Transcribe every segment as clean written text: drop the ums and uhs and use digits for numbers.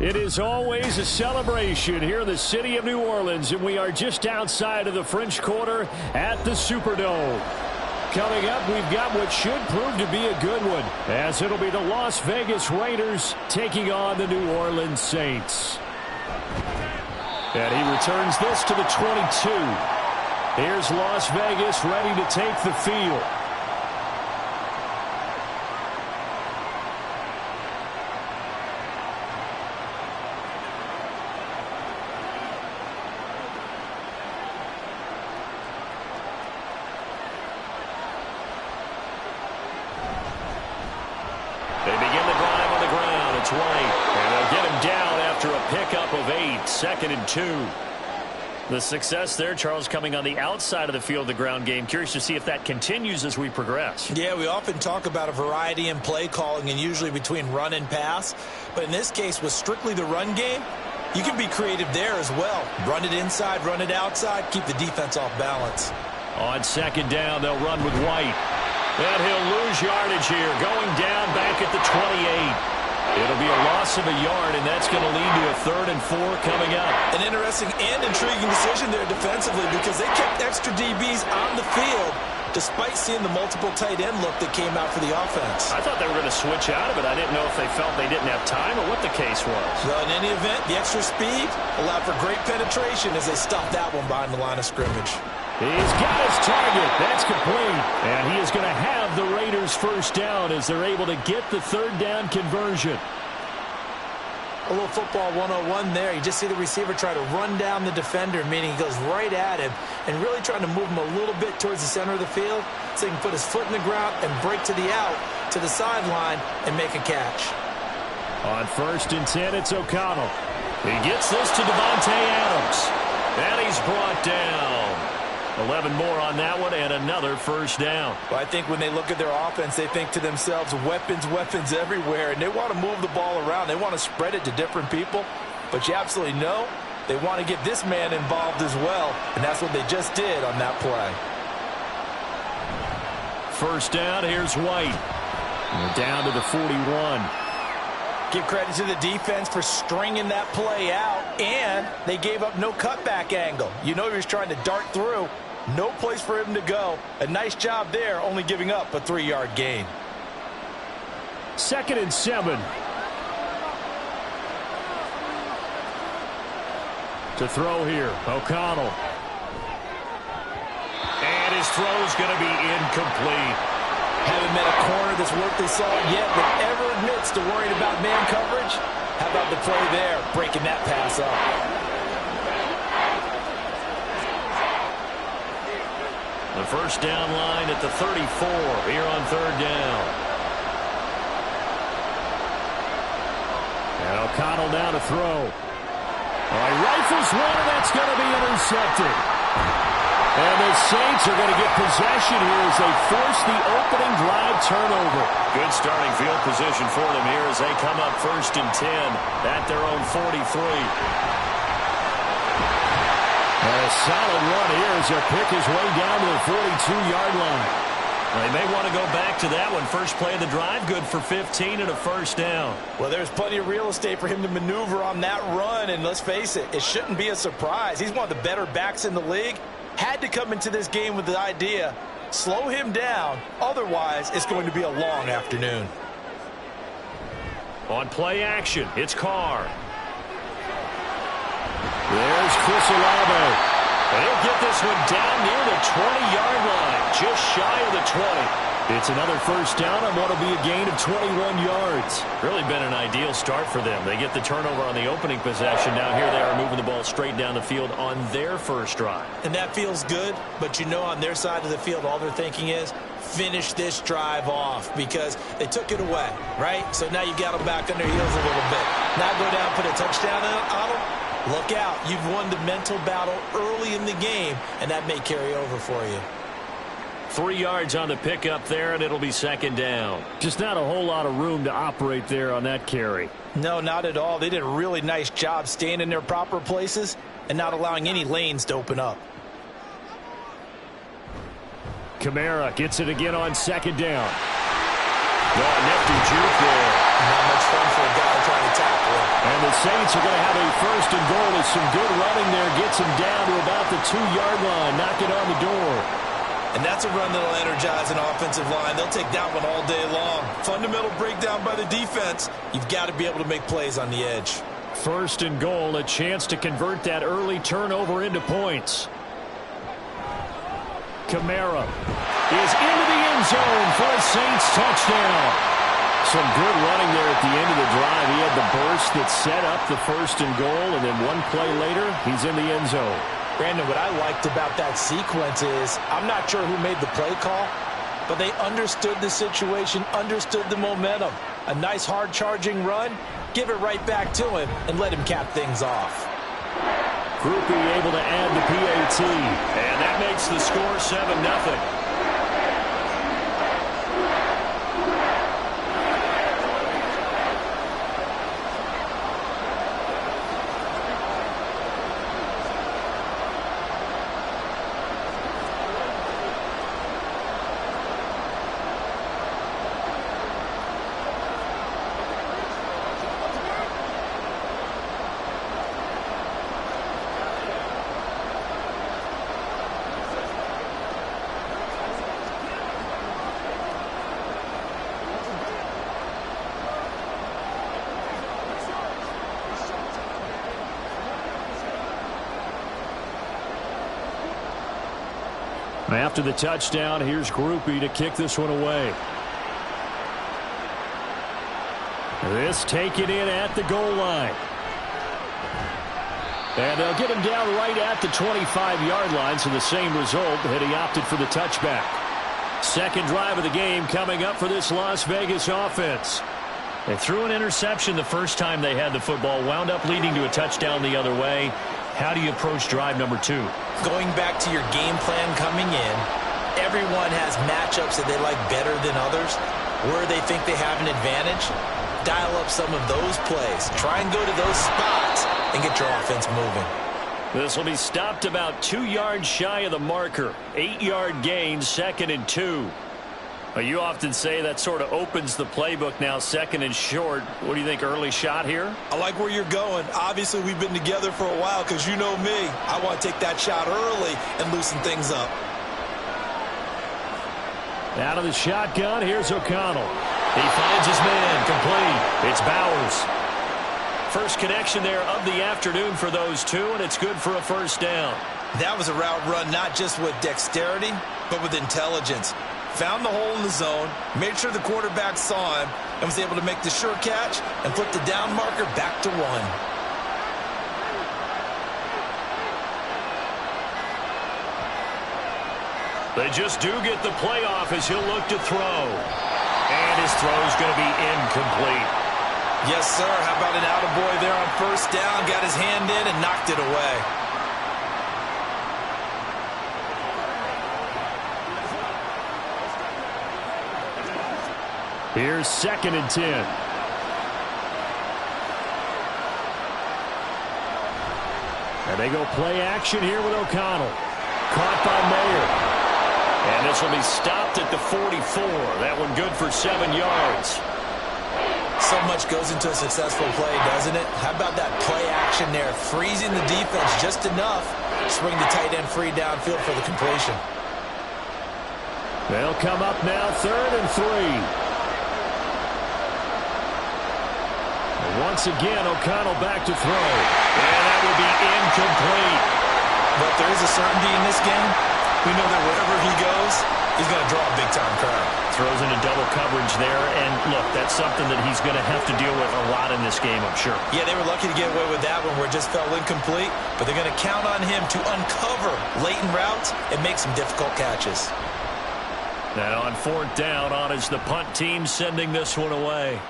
It is always a celebration here in the city of New Orleans, and we are just outside of the French Quarter at the Superdome. Coming up, we've got what should prove to be a good one, as it'll be the Las Vegas Raiders taking on the New Orleans Saints. And he returns this to the 22. Here's Las Vegas ready to take the field. Pickup of 8, 2nd and 2. The success there, Charles, coming on the outside of the field, the ground game. Curious to see if that continues as we progress. Yeah, we often talk about a variety in play calling and usually between run and pass. But in this case, with strictly the run game, you can be creative there as well. Run it inside, run it outside, keep the defense off balance. On 2nd down, they'll run with White. And he'll lose yardage here, going down back at the 28. It'll be a loss of a yard, and that's going to lead to a 3rd and 4 coming up. An interesting and intriguing decision there defensively because they kept extra DBs on the field despite seeing the multiple tight end look that came out for the offense. I thought they were going to switch out of it. I didn't know if they felt they didn't have time or what the case was. Well, in any event, the extra speed allowed for great penetration as they stopped that one behind the line of scrimmage. He's got his target. That's complete. And he is going to have the Raiders first down as they're able to get the 3rd down conversion. A little football 101 there. You just see the receiver try to run down the defender, meaning he goes right at him and really trying to move him a little bit towards the center of the field so he can put his foot in the ground and break to the out, to the sideline, and make a catch. On 1st and 10, it's O'Connell. He gets this to Devontae Adams. And he's brought down. 11 more on that one and another first down. Well, I think when they look at their offense, they think to themselves, weapons, weapons everywhere, and they want to move the ball around. They want to spread it to different people, but you absolutely know they want to get this man involved as well, and that's what they just did on that play. First down, here's White. We're down to the 41. Give credit to the defense for stringing that play out, and they gave up no cutback angle. You know he was trying to dart through. No place for him to go. A nice job there, only giving up a 3-yard gain. 2nd and 7. To throw here, O'Connell. And his throw's going to be incomplete. Haven't met a corner that's worth their salt yet that ever admits to worrying about man coverage. How about the play there, breaking that pass up? The first down line at the 34 here on 3rd down. And O'Connell down to throw. He rifles one, and that's going to be intercepted. And the Saints are going to get possession here as they force the opening drive turnover. Good starting field position for them here as they come up 1st and 10 at their own 43. And a solid run here as they'll pick his way down to the 42-yard line. They may want to go back to that one. First play of the drive, good for 15 and a first down. Well, there's plenty of real estate for him to maneuver on that run, and let's face it, it shouldn't be a surprise. He's one of the better backs in the league. Had to come into this game with the idea, slow him down, otherwise it's going to be a long afternoon. On play action, it's Carr. There's Chris Olave. And he'll get this one down near the 20-yard line, just shy of the 20. It's another first down on what will be a gain of 21 yards. Really been an ideal start for them. They get the turnover on the opening possession. Now here they are moving the ball straight down the field on their first drive. And that feels good, but you know on their side of the field all they're thinking is finish this drive off because they took it away, right? So now you got them back on their heels a little bit. Now go down, put a touchdown on them. Look out. You've won the mental battle early in the game, and that may carry over for you. 3 yards on the pickup there, and it'll be 2nd down. Just not a whole lot of room to operate there on that carry. No, not at all. They did a really nice job staying in their proper places and not allowing any lanes to open up. Kamara gets it again on 2nd down. Nifty juke there. Not much fun for a guy trying to tackle. And the Saints Saints are going to have a first and goal as some good running there gets him down to about the 2-yard line, knocking on the door. And that's a run that'll energize an offensive line. They'll take that one all day long. Fundamental breakdown by the defense. You've got to be able to make plays on the edge. First and goal, a chance to convert that early turnover into points. Kamara is into the end zone for a Saints touchdown. Some good running there at the end of the drive. He had the burst that set up the first and goal, and then one play later, he's in the end zone. Brandon, what I liked about that sequence is I'm not sure who made the play call, but they understood the situation, understood the momentum. A nice hard-charging run, give it right back to him, and let him cap things off. Groupie able to add the PAT. And that makes the score 7-0. After the touchdown, here's Groupie to kick this one away. This taken in at the goal line. And they'll get him down right at the 25-yard line, so the same result, had he opted for the touchback. Second drive of the game coming up for this Las Vegas offense. They threw an interception the first time they had the football, wound up leading to a touchdown the other way. How do you approach drive number 2? Going back to your game plan coming in, everyone has matchups that they like better than others. Where they think they have an advantage, dial up some of those plays. Try and go to those spots and get your offense moving. This will be stopped about 2 yards shy of the marker. 8-yard gain, 2nd and 2. You often say that sort of opens the playbook now, 2nd and short. What do you think, early shot here? I like where you're going. Obviously, we've been together for a while because you know me. I want to take that shot early and loosen things up. Out of the shotgun, here's O'Connell. He finds his man, complete. It's Bowers. First connection there of the afternoon for those two, and it's good for a first down. That was a route run not just with dexterity, but with intelligence. Found the hole in the zone, made sure the quarterback saw him, and was able to make the sure catch and flip the down marker back to 1. They just do get the play off as he'll look to throw. And his throw is going to be incomplete. Yes, sir. How about an attaboy there on first down? Got his hand in and knocked it away. Here's 2nd and 10. And they go play action here with O'Connell. Caught by Mayer. And this will be stopped at the 44. That one good for 7 yards. So much goes into a successful play, doesn't it? How about that play action there? Freezing the defense just enough to swing the tight end free downfield for the completion. They'll come up now 3rd and 3. Once again, O'Connell back to throw. And that will be incomplete. But there is a certainty in this game. We know that wherever he goes, he's going to draw a big-time crowd. Throws into double coverage there. And, look, that's something that he's going to have to deal with a lot in this game, I'm sure. Yeah, they were lucky to get away with that one where it just fell incomplete. But they're going to count on him to uncover latent routes and make some difficult catches. Now on 4th down, on is the punt team sending this one away.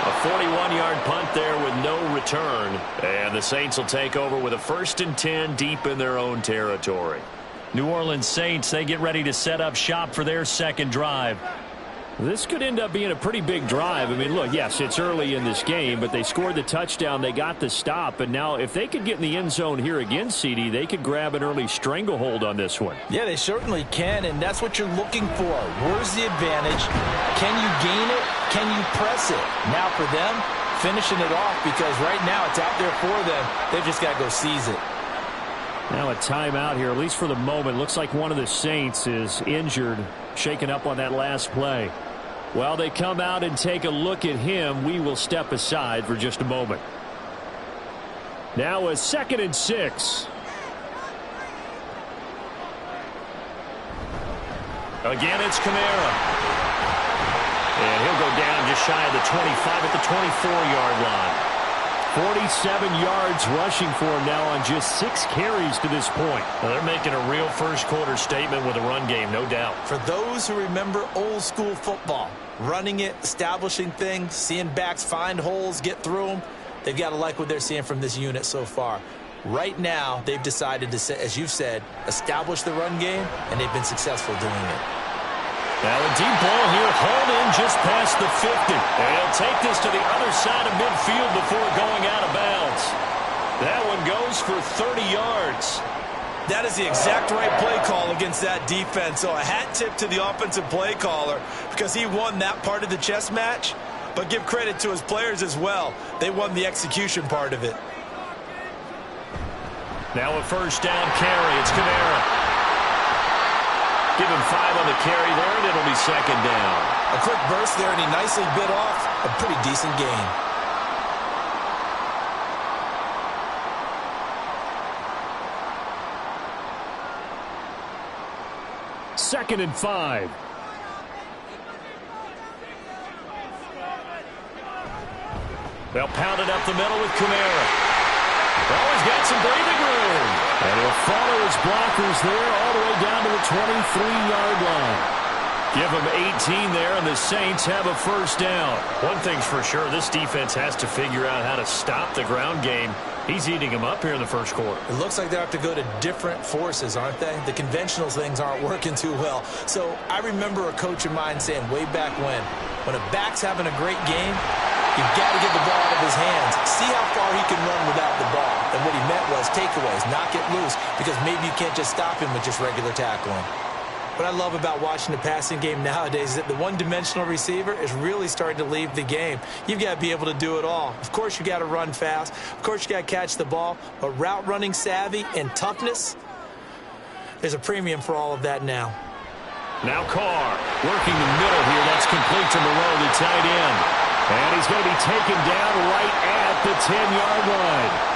A 41-yard punt there with no return. And the Saints will take over with a 1st and 10 deep in their own territory. New Orleans Saints, they get ready to set up shop for their second drive. This could end up being a pretty big drive. I mean, look, yes, it's early in this game, but they scored the touchdown. They got the stop. And now if they could get in the end zone here again, CD, they could grab an early stranglehold on this one. Yeah, they certainly can, and that's what you're looking for. Where's the advantage? Can you gain it? Can you press it? Now for them, finishing it off, because right now it's out there for them. They've just got to go seize it. Now a timeout here, at least for the moment. Looks like one of the Saints is injured, shaken up on that last play. While they come out and take a look at him, we will step aside for just a moment. Now a 2nd and 6. Again, it's Kamara. And he'll go down just shy of the 25 at the 24-yard line. 47 yards rushing for him now on just 6 carries to this point. Well, they're making a real first-quarter statement with a run game, no doubt. For those who remember old-school football, running it, establishing things, seeing backs find holes, get through them, they've got to like what they're seeing from this unit so far. Right now, they've decided to, as you've said, establish the run game, and they've been successful doing it. Now a deep ball here, hauled in just past the 50. And he'll take this to the other side of midfield before going out of bounds. That one goes for 30 yards. That is the exact right play call against that defense. So a hat tip to the offensive play caller, because he won that part of the chess match. But give credit to his players as well. They won the execution part of it. Now a first down carry. It's Kamara. Give him 5 on the carry there, and it'll be 2nd down. A quick burst there, and he nicely bit off a pretty decent gain. Second and 5. They'll pound it up the middle with Kamara. Oh, he's got some breathing room. And he'll follow his blockers there all the way down to the 23-yard line. Give him 18 there, and the Saints have a first down. One thing's for sure, this defense has to figure out how to stop the ground game. He's eating them up here in the first quarter. It looks like they have to go to different forces, aren't they? The conventional things aren't working too well. So I remember a coach of mine saying way back when a back's having a great game, you've got to get the ball out of his hands. See how far he can run without the ball. And what he meant was takeaways, knock it loose, because maybe you can't just stop him with just regular tackling. What I love about watching the passing game nowadays is that the one-dimensional receiver is really starting to leave the game. You've got to be able to do it all. Of course, you got to run fast. Of course, you got to catch the ball. But route running savvy and toughness, there's a premium for all of that now. Now Carr working the middle here. That's complete to Moreau, the tight end. And he's going to be taken down right at the 10-yard line.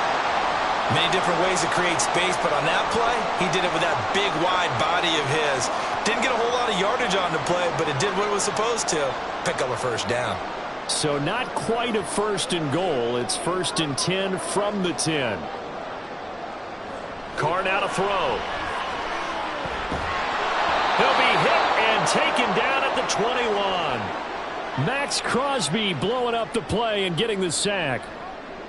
Many different ways to create space, but on that play, he did it with that big, wide body of his. Didn't get a whole lot of yardage on the play, but it did what it was supposed to. Pick up a first down. So not quite a 1st and goal. It's 1st and 10 from the 10. Carr now to throw. He'll be hit and taken down at the 21. Max Crosby blowing up the play and getting the sack.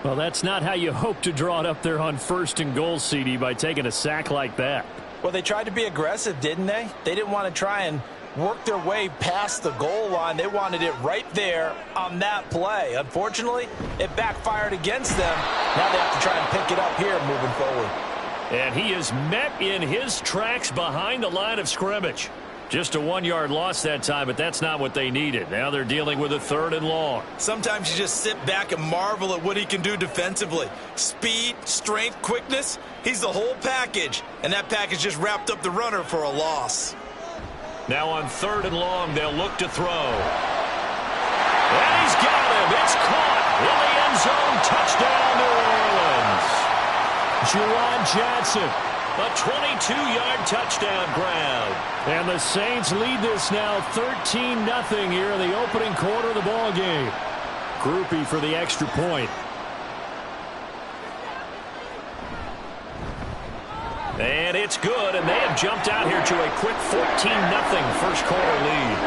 Well, that's not how you hope to draw it up there on 1st and goal, CD, by taking a sack like that. Well, they tried to be aggressive, didn't they? They didn't want to try and work their way past the goal line. They wanted it right there on that play. Unfortunately, it backfired against them. Now they have to try and pick it up here moving forward. And he is met in his tracks behind the line of scrimmage. Just a 1-yard loss that time, but that's not what they needed. Now they're dealing with a 3rd and long. Sometimes you just sit back and marvel at what he can do defensively. Speed, strength, quickness, he's the whole package. And that package just wrapped up the runner for a loss. Now on 3rd and long, they'll look to throw. And he's got him. It's caught in the end zone. Touchdown, New Orleans. Juwan Johnson. A 22-yard touchdown grab. And the Saints lead this now 13-0 here in the opening quarter of the ball game. Groupie for the extra point. And it's good, and they have jumped out here to a quick 14-0 first quarter lead.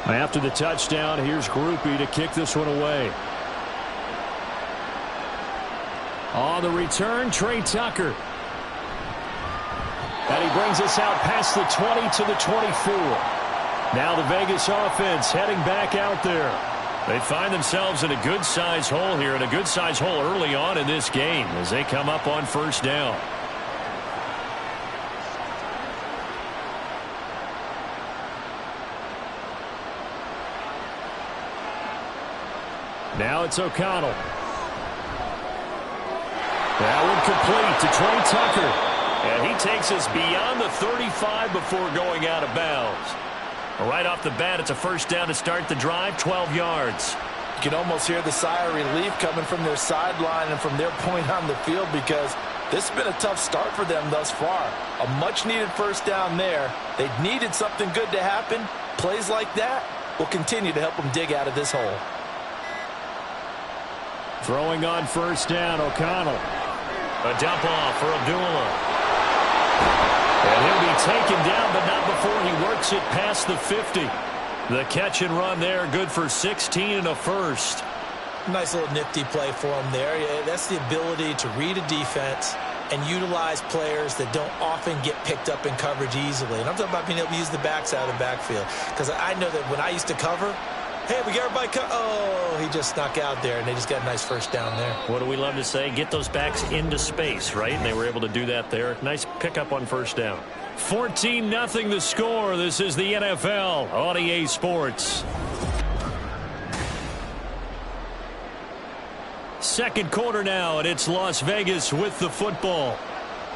After the touchdown, here's Groupie to kick this one away. On the return, Trey Tucker. And he brings us out past the 20 to the 24. Now the Vegas offense heading back out there. They find themselves in a good-sized hole here, and a good-sized hole early on in this game as they come up on first down. Now it's O'Connell. That one complete to Trey Tucker. And he takes us beyond the 35 before going out of bounds. Right off the bat, it's a first down to start the drive, 12 yards. You can almost hear the sigh of relief coming from their sideline and from their point on the field, because this has been a tough start for them thus far. A much-needed first down there. They needed something good to happen. Plays like that will continue to help them dig out of this hole. Throwing on first down, O'Connell. A dump off for Abdullah. And he'll be taken down, but not before he works it past the 50. The catch and run there, good for 16 and a first. Nice little nifty play for him there. Yeah, that's the ability to read a defense and utilize players that don't often get picked up in coverage easily. And I'm talking about being able to use the backside of the backfield. Because I know that when I used to cover, hey, we got everybody oh, he just snuck out there, and they just got a nice first down there. What do we love to say? Get those backs into space, right? And they were able to do that there. Nice pickup on first down. 14-0 the score. This is the NFL on EA Sports. Second quarter now, and it's Las Vegas with the football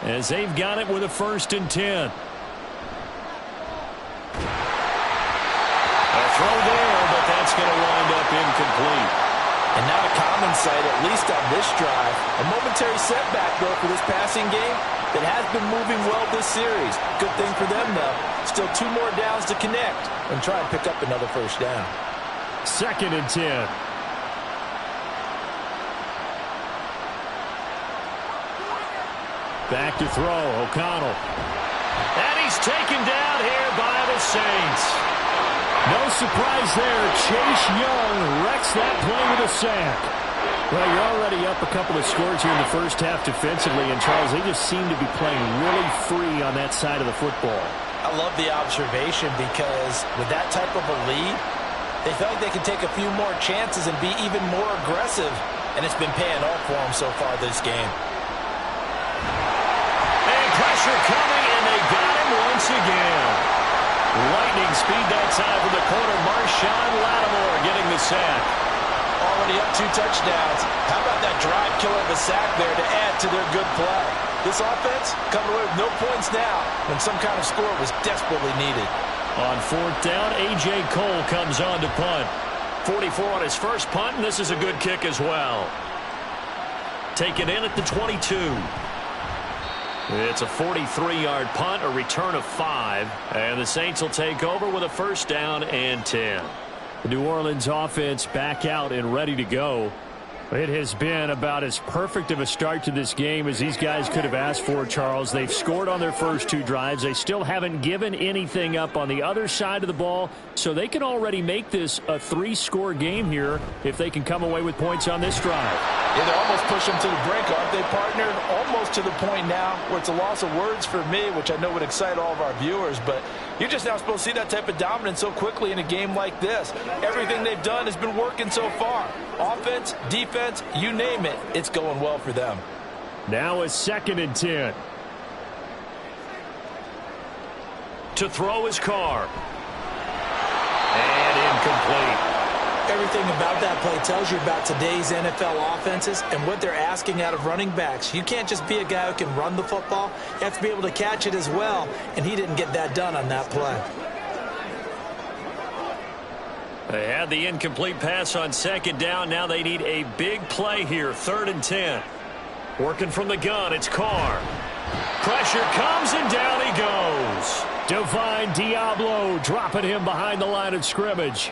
as they've got it with a 1st and 10. A throw there, but that's going to wind up incomplete. And not a common sight, at least on this drive. A momentary setback, though, for this passing game that has been moving well this series. Good thing for them, though. Still 2 more downs to connect and try and pick up another first down. 2nd and 10. Back to throw, O'Connell. And he's taken down here by the Saints. No surprise there. Chase Young wrecks that play with a sack. Well, you're already up a couple of scores here in the first half defensively, and Charles, they just seem to be playing really free on that side of the football. I love the observation, because with that type of a lead, they feel like they can take a few more chances and be even more aggressive, and it's been paying off for them so far this game. And pressure coming, and they got him once again. Lightning speed that time from the corner. Marshawn Lattimore getting the sack. Already up 2 touchdowns. How about that drive killer of a sack there to add to their good play? This offense coming away with no points now when some kind of score was desperately needed. On 4th down, A.J. Cole comes on to punt. 44 on his first punt, and this is a good kick as well. Taken in at the 22. It's a 43-yard punt, a return of 5, and the Saints will take over with a first down and 10. The New Orleans offense back out and ready to go. It has been about as perfect of a start to this game as these guys could have asked for, Charles. They've scored on their first 2 drives. They still haven't given anything up on the other side of the ball, so they can already make this a 3-score game here if they can come away with points on this drive. Yeah, they're almost pushing to the brink, aren't they, partner? Almost to the point now where it's a loss of words for me, which I know would excite all of our viewers, but you're just now supposed to see that type of dominance so quickly in a game like this. Everything they've done has been working so far. Offense, defense, you name it, it's going well for them. Now a 2nd and 10. To throw his Carr. And incomplete. Everything about that play tells you about today's NFL offenses and what they're asking out of running backs. You can't just be a guy who can run the football. You have to be able to catch it as well, and he didn't get that done on that play. They had the incomplete pass on 2nd down. Now they need a big play here, 3rd and 10. Working from the gun, it's Carr. Pressure comes, and down he goes. Divine Diablo dropping him behind the line of scrimmage.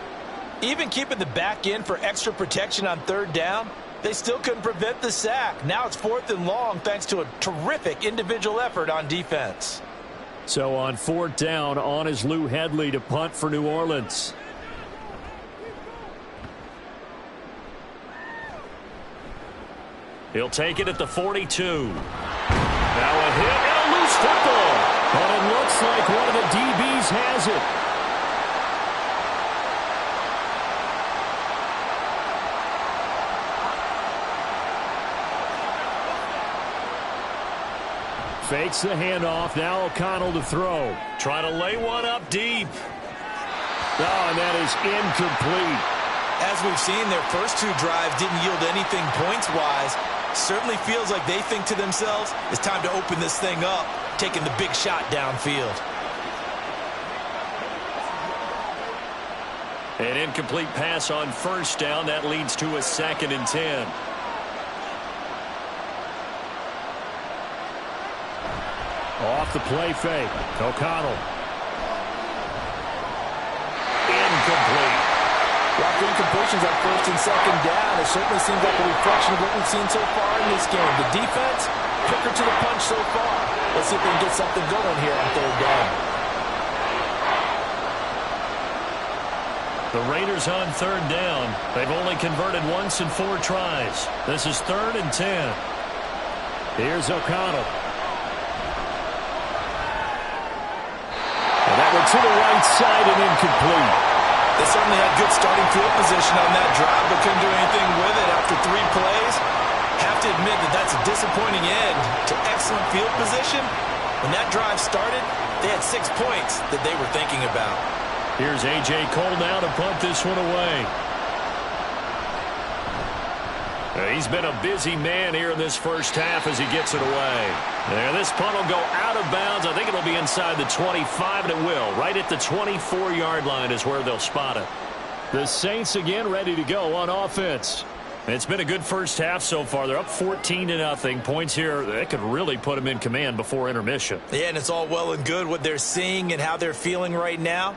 Even keeping the back in for extra protection on 3rd down, they still couldn't prevent the sack. Now it's 4th and long thanks to a terrific individual effort on defense. So on 4th down, on is Lou Hedley to punt for New Orleans. He'll take it at the 42. Now a hit and a loose football. But it looks like one of the DBs has it. Fakes the handoff. Now O'Connell to throw. Trying to lay one up deep. Oh, and that is incomplete. As we've seen, their first two drives didn't yield anything points-wise. Certainly feels like they think to themselves, it's time to open this thing up, taking the big shot downfield. An incomplete pass on first down. That leads to a 2nd and 10. Off the play fake. O'Connell. Incomplete. After incompletions on 1st and 2nd down, it certainly seems like a reflection of what we've seen so far in this game. The defense, quicker to the punch so far. Let's see if we can get something going here on 3rd down. The Raiders on 3rd down. They've only converted once in 4 tries. This is 3rd and 10. Here's O'Connell. And that went to the right side and incomplete. They certainly had good starting field position on that drive, but couldn't do anything with it after 3 plays. Have to admit that that's a disappointing end to excellent field position. When that drive started, they had 6 points that they were thinking about. Here's A.J. Cole now to punt this one away. He's been a busy man here in this first half as he gets it away. There, this punt will go out of bounds. I think it'll be inside the 25, and it will. Right at the 24-yard line is where they'll spot it. The Saints again ready to go on offense. It's been a good first half so far. They're up 14-0. Points here, that could really put them in command before intermission. Yeah, and it's all well and good what they're seeing and how they're feeling right now.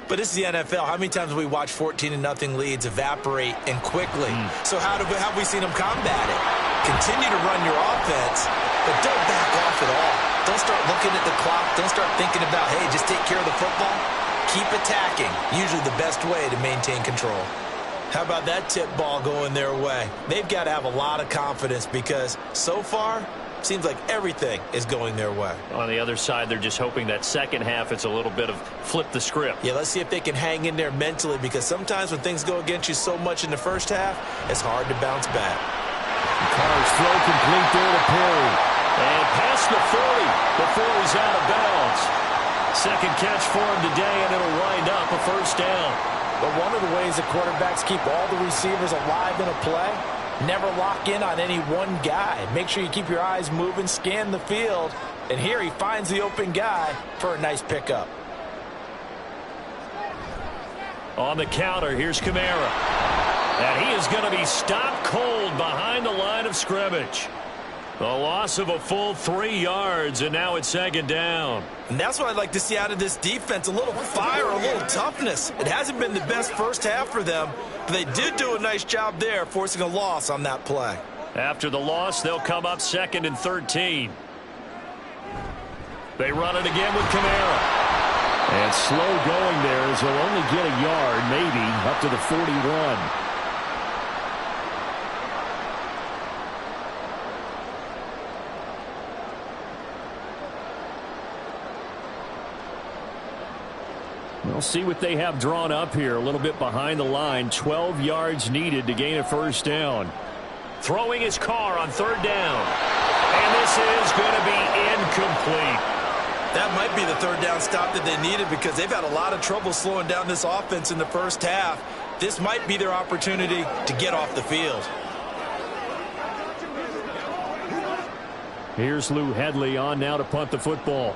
But this is the NFL. How many times have we watched 14-0 leads evaporate and quickly? So how have we seen them combat it? Continue to run your offense, but don't back off at all. Don't start looking at the clock. Don't start thinking about, hey, just take care of the football. Keep attacking. Usually the best way to maintain control. How about that tip ball going their way? They've got to have a lot of confidence because so far, seems like everything is going their way. On the other side, they're just hoping that second half it's a little bit of flip the script. Yeah, let's see if they can hang in there mentally because sometimes when things go against you so much in the first half, it's hard to bounce back. Carr's throw complete there to Perry. And past the 40 before he's out of bounds. Second catch for him today, and it'll wind up a first down. But one of the ways that quarterbacks keep all the receivers alive in a play, never lock in on any one guy. Make sure you keep your eyes moving, scan the field. And here he finds the open guy for a nice pickup. On the counter, here's Kamara. And he is going to be stopped cold behind the line of scrimmage. The loss of a full 3 yards, and now it's 2nd down. And that's what I'd like to see out of this defense, a little fire, a little toughness. It hasn't been the best first half for them, but they did do a nice job there, forcing a loss on that play. After the loss, they'll come up 2nd and 13. They run it again with Kamara. And slow going there as he'll only get a yard, maybe, up to the 41. We'll see what they have drawn up here. A little bit behind the line. 12 yards needed to gain a first down. Throwing his car on 3rd down. And this is going to be incomplete. That might be the 3rd down stop that they needed because they've had a lot of trouble slowing down this offense in the first half. This might be their opportunity to get off the field. Here's Lou Hedley on now to punt the football.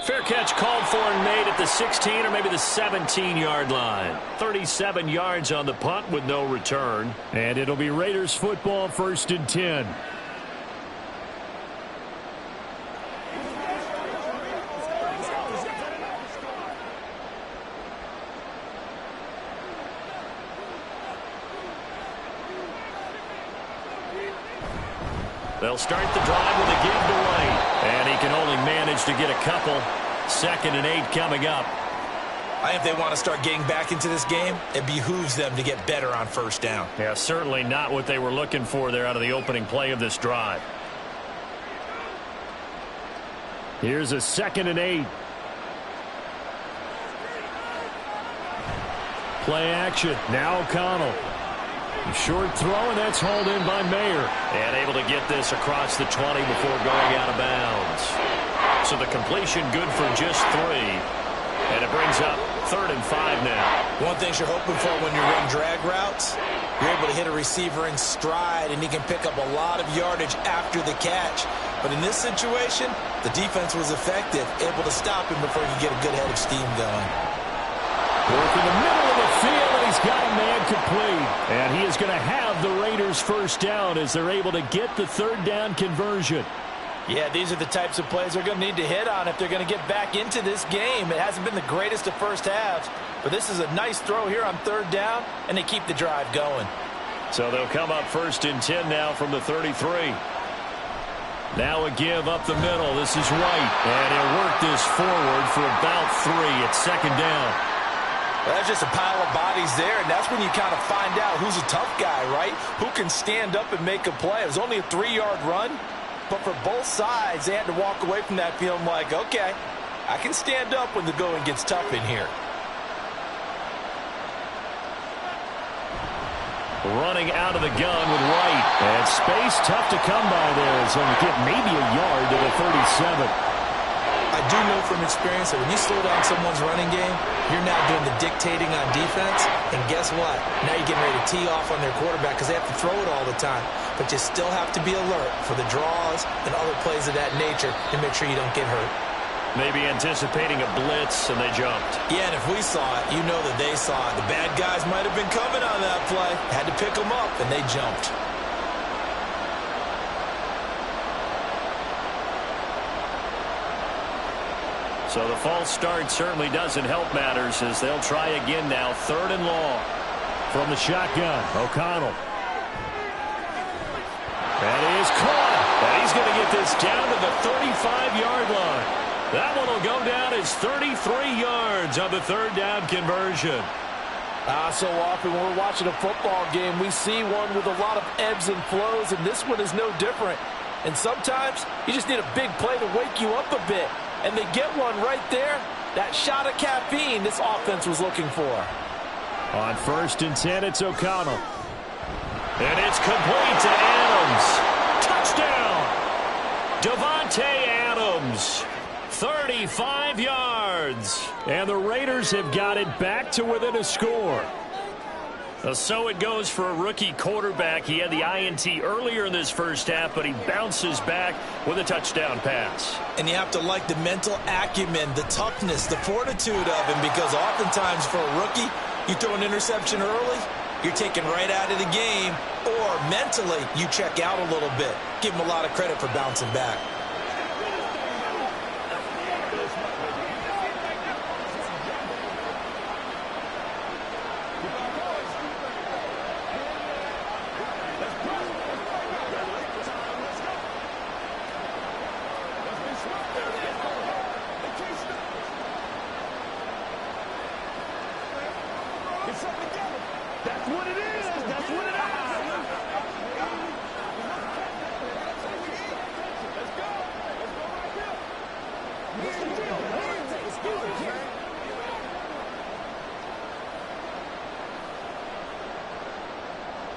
Fair catch called for and made at the 16 or maybe the 17-yard line. 37 yards on the punt with no return. And it'll be Raiders football, 1st and 10. They'll start the drive with a give to White. And he can only manage to get a couple. 2nd and 8 coming up. I think if they want to start getting back into this game, it behooves them to get better on first down. Yeah, certainly not what they were looking for there out of the opening play of this drive. Here's a 2nd and 8. Play action. Now O'Connell. Short throw, and that's hauled in by Mayer. And able to get this across the 20 before going out of bounds. So the completion good for just 3. And it brings up 3rd and 5 now. One thing you're hoping for when you run drag routes, you're able to hit a receiver in stride, and he can pick up a lot of yardage after the catch. But in this situation, the defense was effective, able to stop him before he could get a good head of steam going. Work in the middle of the field, and he's got a man complete. And he is going to have the Raiders first down as they're able to get the 3rd down conversion. Yeah, these are the types of plays they're going to need to hit on if they're going to get back into this game. It hasn't been the greatest of first halves, but this is a nice throw here on 3rd down, and they keep the drive going. So they'll come up 1st and 10 now from the 33. Now a give up the middle. This is White, and he'll work this forward for about 3 at 2nd down. Well, that's just a pile of bodies there, and that's when you kind of find out who's a tough guy, right? Who can stand up and make a play. It was only a 3-yard run, but for both sides, they had to walk away from that feeling like, okay, I can stand up when the going gets tough in here. Running out of the gun with White. And space tough to come by there as he'll get maybe a yard to the 37. I do know from experience that when you slow down someone's running game, you're now doing the dictating on defense. And guess what? Now you're getting ready to tee off on their quarterback because they have to throw it all the time. But you still have to be alert for the draws and other plays of that nature to make sure you don't get hurt. Maybe anticipating a blitz, and they jumped. Yeah, and if we saw it, you know that they saw it. The bad guys might have been coming on that play. Had to pick them up, and they jumped. So the false start certainly doesn't help matters as they'll try again now. 3rd and long from the shotgun. O'Connell. That is caught. And he's going to get this down to the 35-yard line. That one will go down as 33 yards on the 3rd down conversion. So often when we're watching a football game, we see one with a lot of ebbs and flows, and this one is no different. And sometimes you just need a big play to wake you up a bit. And they get one right there. That shot of caffeine this offense was looking for. On 1st and 10, it's O'Connell. And it's complete to Adams. Touchdown! Devontae Adams. 35 yards. And the Raiders have got it back to within a score. So it goes for a rookie quarterback. He had the INT earlier in this first half, but he bounces back with a touchdown pass. And you have to like the mental acumen, the toughness, the fortitude of him, because oftentimes for a rookie, you throw an interception early, you're taken right out of the game, or mentally you check out a little bit. Give him a lot of credit for bouncing back.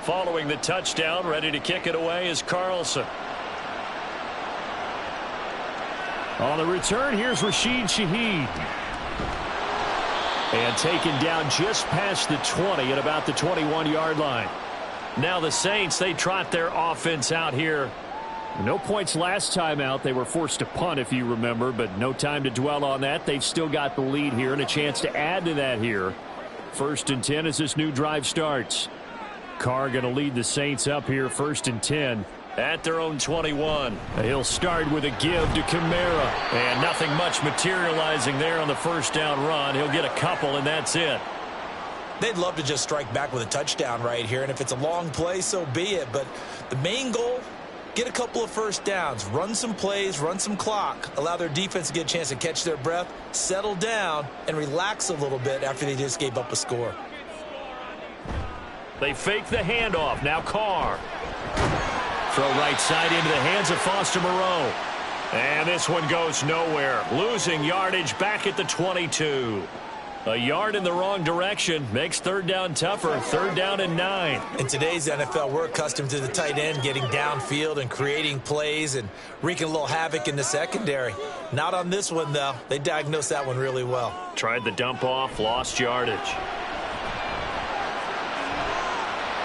Following the touchdown, ready to kick it away is Carlson. On the return, here's Rashid Shaheed. And taken down just past the 20 at about the 21-yard line. Now the Saints, they trot their offense out here. No points last time out. They were forced to punt, if you remember, but no time to dwell on that. They've still got the lead here and a chance to add to that here. 1st and 10 as this new drive starts. Carr going to lead the Saints up here 1st and 10 at their own 21. He'll start with a give to Kamara. And nothing much materializing there on the first down run. He'll get a couple, and that's it. They'd love to just strike back with a touchdown right here, and if it's a long play, so be it. But the main goal get a couple of first downs, run some plays, run some clock, allow their defense to get a chance to catch their breath, settle down, and relax a little bit after they just gave up a score. They fake the handoff. Now Carr. Throw right side into the hands of Foster Moreau. And this one goes nowhere. Losing yardage back at the 22. A yard in the wrong direction makes third down tougher. 3rd down and 9. In today's NFL, we're accustomed to the tight end getting downfield and creating plays and wreaking a little havoc in the secondary. Not on this one, though. They diagnosed that one really well. Tried the dump off, lost yardage.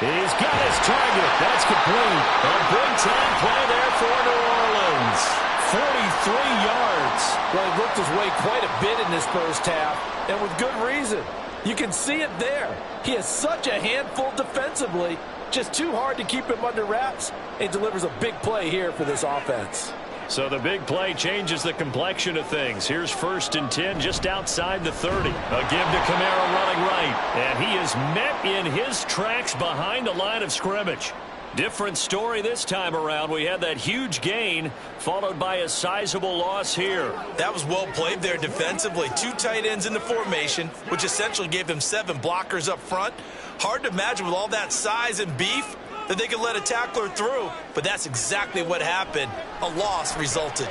He's got his target. That's complete. A big-time play there for New Orleans. 43 yards. Well, he looked his way quite a bit in this first half, and with good reason. You can see it there. He is such a handful defensively. Just too hard to keep him under wraps, and delivers a big play here for this offense. So the big play changes the complexion of things. Here's 1st and 10 just outside the 30. A give to Kamara running right. And he is met in his tracks behind the line of scrimmage. Different story this time around. We had that huge gain followed by a sizable loss here. That was well played there defensively. 2 tight ends in the formation, which essentially gave them 7 blockers up front. Hard to imagine with all that size and beef that they could let a tackler through, but that's exactly what happened. A loss resulted.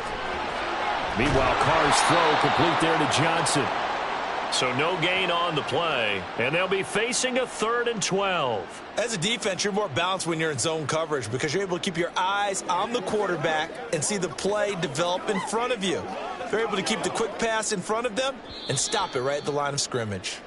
Meanwhile, Carr's throw complete there to Johnson. So no gain on the play, and they'll be facing a 3rd and 12. As a defense, you're more balanced when you're in zone coverage because you're able to keep your eyes on the quarterback and see the play develop in front of you. They're able to keep the quick pass in front of them and stop it right at the line of scrimmage.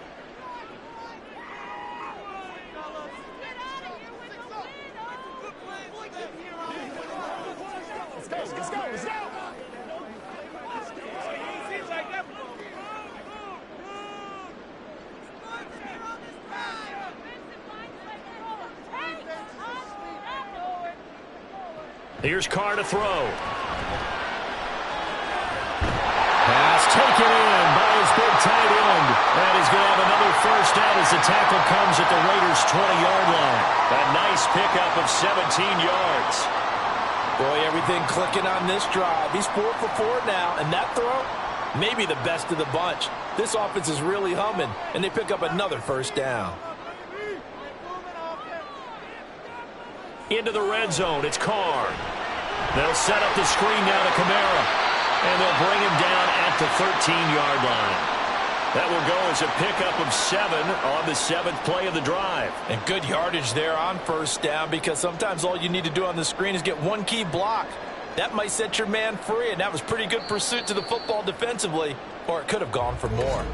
Here's Carr to throw. Pass taken in by his big tight end. And he's going to have another first down as the tackle comes at the Raiders' 20-yard line. A nice pickup of 17 yards. Boy, everything clicking on this drive. He's 4 for 4 now, and that throw, maybe the best of the bunch. This offense is really humming, and they pick up another first down. Into the red zone, it's Carr. They'll set up the screen now to Kamara, and they'll bring him down at the 13-yard line. That will go as a pickup of 7 on the 7th play of the drive. And good yardage there on first down because sometimes all you need to do on the screen is get one key block. That might set your man free, and that was pretty good pursuit to the football defensively, or it could have gone for more.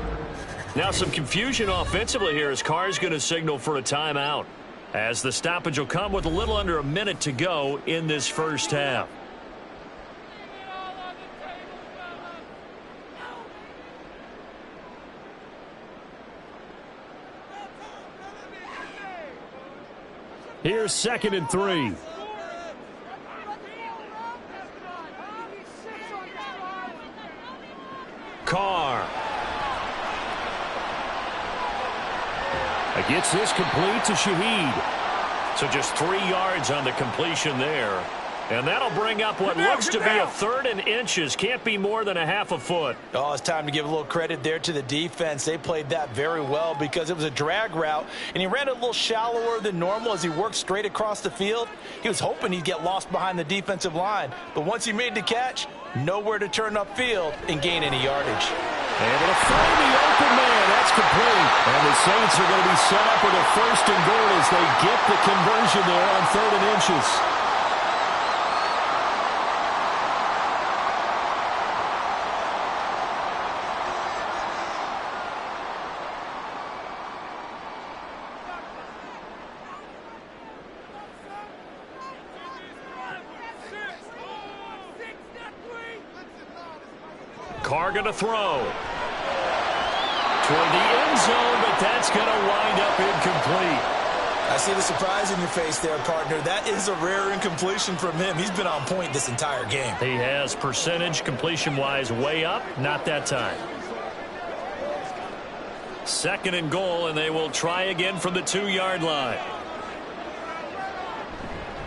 Now some confusion offensively here as Carr's going to signal for a timeout, as the stoppage will come with a little under a minute to go in this first half. Here's 2nd and 3. Carr. Gets this complete to Shaheed. So just 3 yards on the completion there. And that'll bring up what looks to be a 3rd and inches. Can't be more than a half a foot. Oh, it's time to give a little credit there to the defense. They played that very well because it was a drag route, and he ran a little shallower than normal as he worked straight across the field. He was hoping he'd get lost behind the defensive line, but once he made the catch, nowhere to turn upfield and gain any yardage. Able to find the open man. That's complete. And the Saints are going to be set up with a 1st and goal as they get the conversion there on 3rd and inches. Carr going to throw toward the end zone, but that's going to wind up incomplete. I see the surprise in your face there, partner. That is a rare incompletion from him. He's been on point this entire game. He has percentage completion-wise way up, not that time. 2nd and goal, and they will try again from the 2-yard line.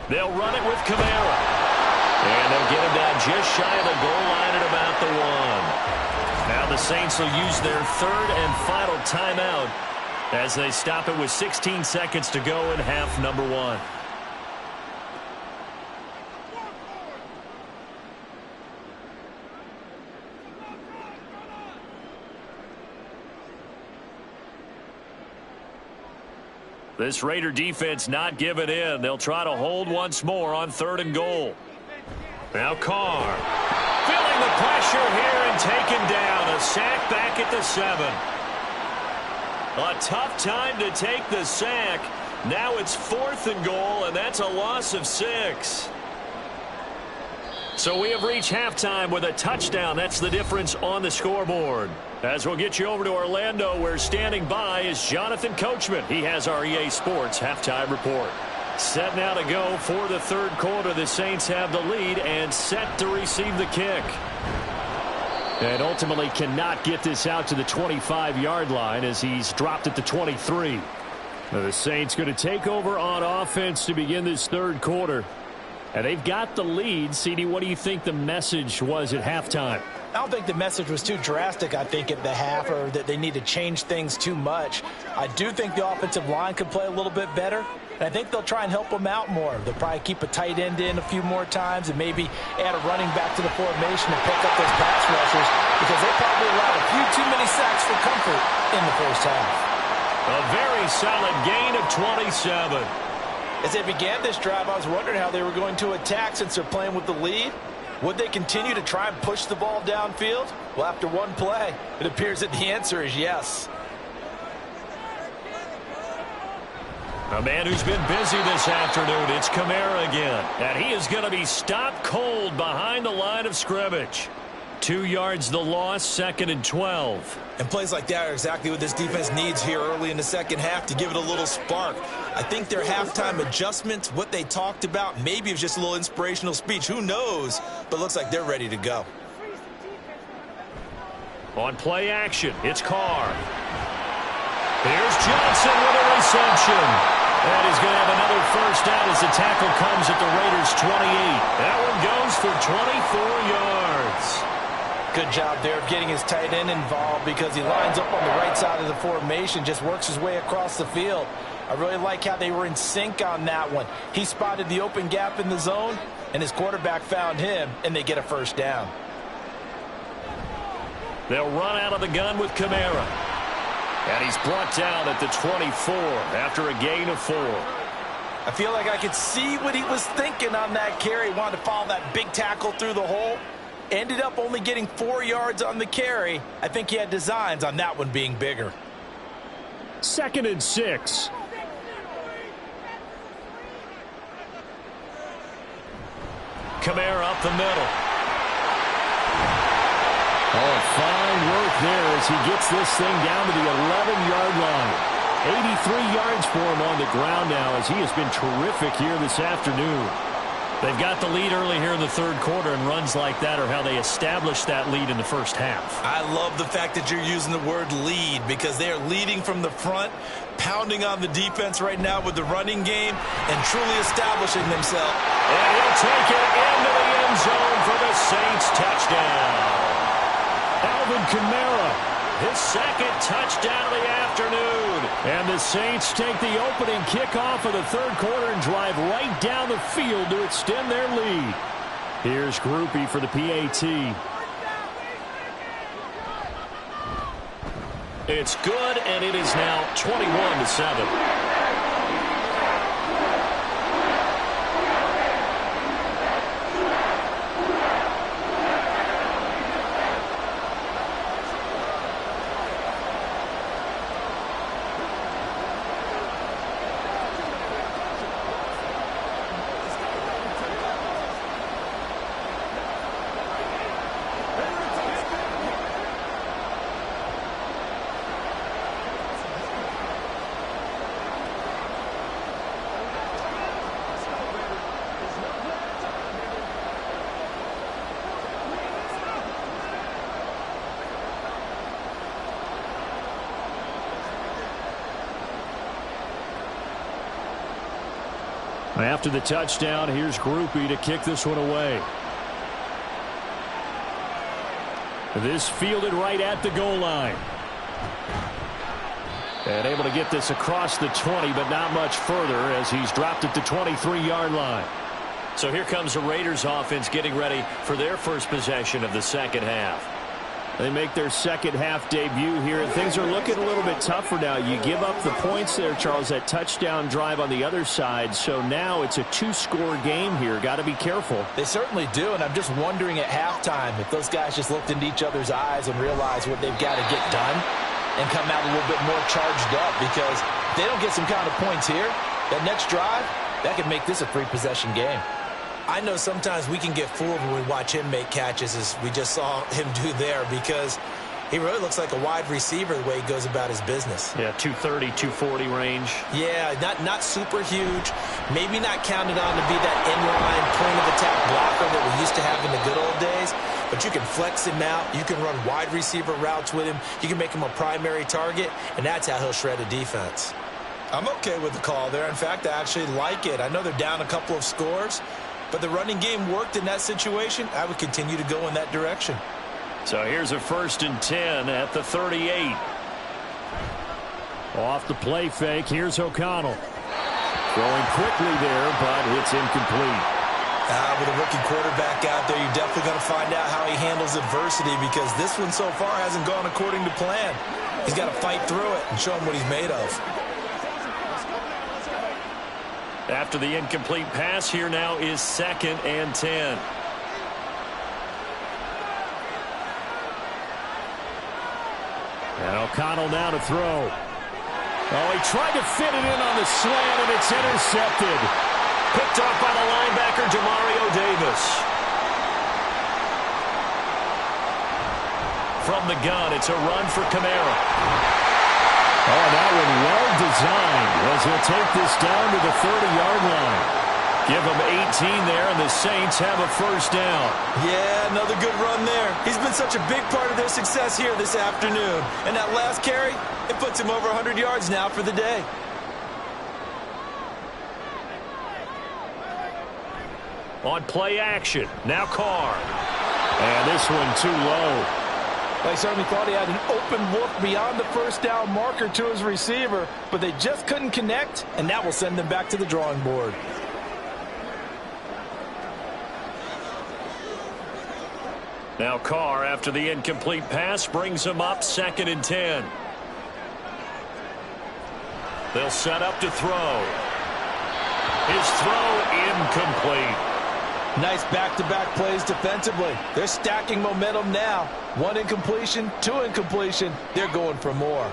They'll run it with Kamara. And they'll get him down just shy of the goal line at about the 1. Now the Saints will use their third and final timeout as they stop it with 16 seconds to go in half number 1. This Raider defense not giving in. They'll try to hold once more on 3rd and goal. Now Carr feeling the pressure here and taken down. A sack back at the 7. A tough time to take the sack. Now it's 4th and goal, and that's a loss of 6. So we have reached halftime with a touchdown. That's the difference on the scoreboard. As we'll get you over to Orlando, where standing by is Jonathan Coachman. He has our EA Sports halftime report. Set now to go for the 3rd quarter. The Saints have the lead and set to receive the kick. And ultimately cannot get this out to the 25-yard line as he's dropped at the 23. Now the Saints going to take over on offense to begin this 3rd quarter. And they've got the lead. CD, what do you think the message was at halftime? I don't think the message was too drastic, I think, at the half, or that they need to change things too much. I do think the offensive line could play a little bit better, and I think they'll try and help them out more. They'll probably keep a tight end in a few more times and maybe add a running back to the formation and pick up those pass rushers, because they probably allowed a few too many sacks for comfort in the first half. A very solid gain of 27. As they began this drive, I was wondering how they were going to attack since they're playing with the lead. Would they continue to try and push the ball downfield? Well, after one play, it appears that the answer is yes. A man who's been busy this afternoon, it's Kamara again. And he is going to be stopped cold behind the line of scrimmage. 2 yards the loss, 2nd and 12. And plays like that are exactly what this defense needs here early in the second half to give it a little spark. I think their halftime adjustments, what they talked about, maybe it was just a little inspirational speech. Who knows? But it looks like they're ready to go. On play action, it's Carr. Here's Johnson with a reception. And he's going to have another first down as the tackle comes at the Raiders' 28. That one goes for 24 yards. Good job there of getting his tight end involved, because he lines up on the right side of the formation, just works his way across the field. I really like how they were in sync on that one. He spotted the open gap in the zone, and his quarterback found him, and they get a first down. They'll run out of the gun with Kamara. And he's brought down at the 24 after a gain of 4. I feel like I could see what he was thinking on that carry. He wanted to follow that big tackle through the hole. Ended up only getting 4 yards on the carry. I think he had designs on that one being bigger. 2nd and 6. Kamara up the middle. Oh, fine work there as he gets this thing down to the 11-yard line. 83 yards for him on the ground now, as he has been terrific here this afternoon. They've got the lead early here in the 3rd quarter, and runs like that are how they established that lead in the first half. I love the fact that you're using the word lead, because they are leading from the front, pounding on the defense right now with the running game, and truly establishing themselves. And he'll take it into the end zone for the Saints touchdown. Alvin Kamara, his 2nd touchdown of the afternoon. And the Saints take the opening kickoff of the 3rd quarter and drive right down the field to extend their lead. Here's Groupie for the PAT. It's good, and it is now 21-7. After the touchdown, here's Groupie to kick this one away. This fielded right at the goal line. And able to get this across the 20, but not much further as he's dropped at the 23-yard line. So here comes the Raiders offense getting ready for their first possession of the second half. They make their second half debut here, and things are looking a little bit tougher now. You give up the points there, Charles, that touchdown drive on the other side. So now it's a two-score game here. Got to be careful. They certainly do, and I'm just wondering at halftime if those guys just looked into each other's eyes and realized what they've got to get done and come out a little bit more charged up, because if they don't get some kind of points here, that next drive, that could make this a three-possession game. I know sometimes we can get fooled when we watch him make catches, as we just saw him do there, because he really looks like a wide receiver the way he goes about his business. Yeah, 230, 240 range. Yeah, not super huge. Maybe not counted on to be that inline point-of-attack blocker that we used to have in the good old days, but you can flex him out. You can run wide receiver routes with him. You can make him a primary target, and that's how he'll shred a defense. I'm okay with the call there. In fact, I actually like it. I know they're down a couple of scores, but the running game worked in that situation. I would continue to go in that direction. So here's a 1st and 10 at the 38. Off the play fake, here's O'Connell. Throwing quickly there, but it's incomplete. With a rookie quarterback out there, you're definitely going to find out how he handles adversity, because this one so far hasn't gone according to plan. He's got to fight through it and show him what he's made of. After the incomplete pass, here now is 2nd and 10. And O'Connell now to throw. Oh, he tried to fit it in on the slant, and it's intercepted. Picked off by the linebacker, Demario Davis. From the gun, it's a run for Kamara. Oh, that one well designed as he'll take this down to the 30-yard line. Give him 18 there, and the Saints have a first down. Yeah, another good run there. He's been such a big part of their success here this afternoon. And that last carry, it puts him over 100 yards now for the day. On play action, now Carr. And this one too low. They certainly thought he had an open look beyond the first down marker to his receiver, but they just couldn't connect, and that will send them back to the drawing board. Now Carr, after the incomplete pass, brings him up 2nd and 10. They'll set up to throw. His throw incomplete. Nice back-to-back plays defensively. They're stacking momentum now. 1 incompletion, 2 incompletion. They're going for more.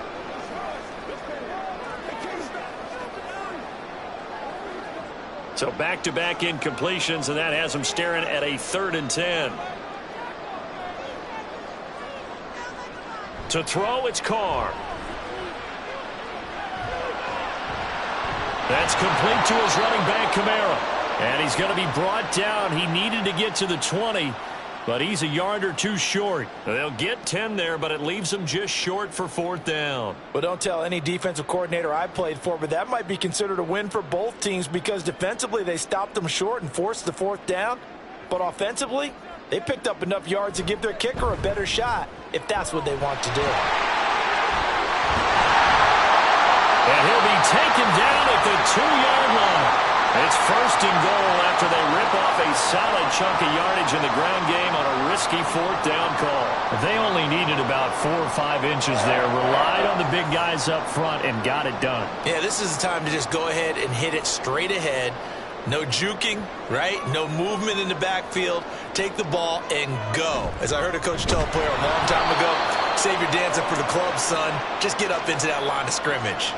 So back-to-back incompletions, and that has them staring at a 3rd and 10. To throw, it's Carr. That's complete to his running back, Kamara. And he's going to be brought down. He needed to get to the 20, but he's a yard or two short. They'll get 10 there, but it leaves them just short for 4th down. Well, don't tell any defensive coordinator I played for, but that might be considered a win for both teams, because defensively they stopped them short and forced the 4th down. But offensively, they picked up enough yards to give their kicker a better shot, if that's what they want to do. And he'll be taken down at the 2-yard line. It's 1st and goal after they rip off a solid chunk of yardage in the ground game on a risky 4th down call. They only needed about 4 or 5 inches there, relied on the big guys up front, and got it done. Yeah, this is the time to just go ahead and hit it straight ahead. No juking, right? No movement in the backfield. Take the ball and go. As I heard a coach tell a player a long time ago, save your dancing for the club, son. Just get up into that line of scrimmage.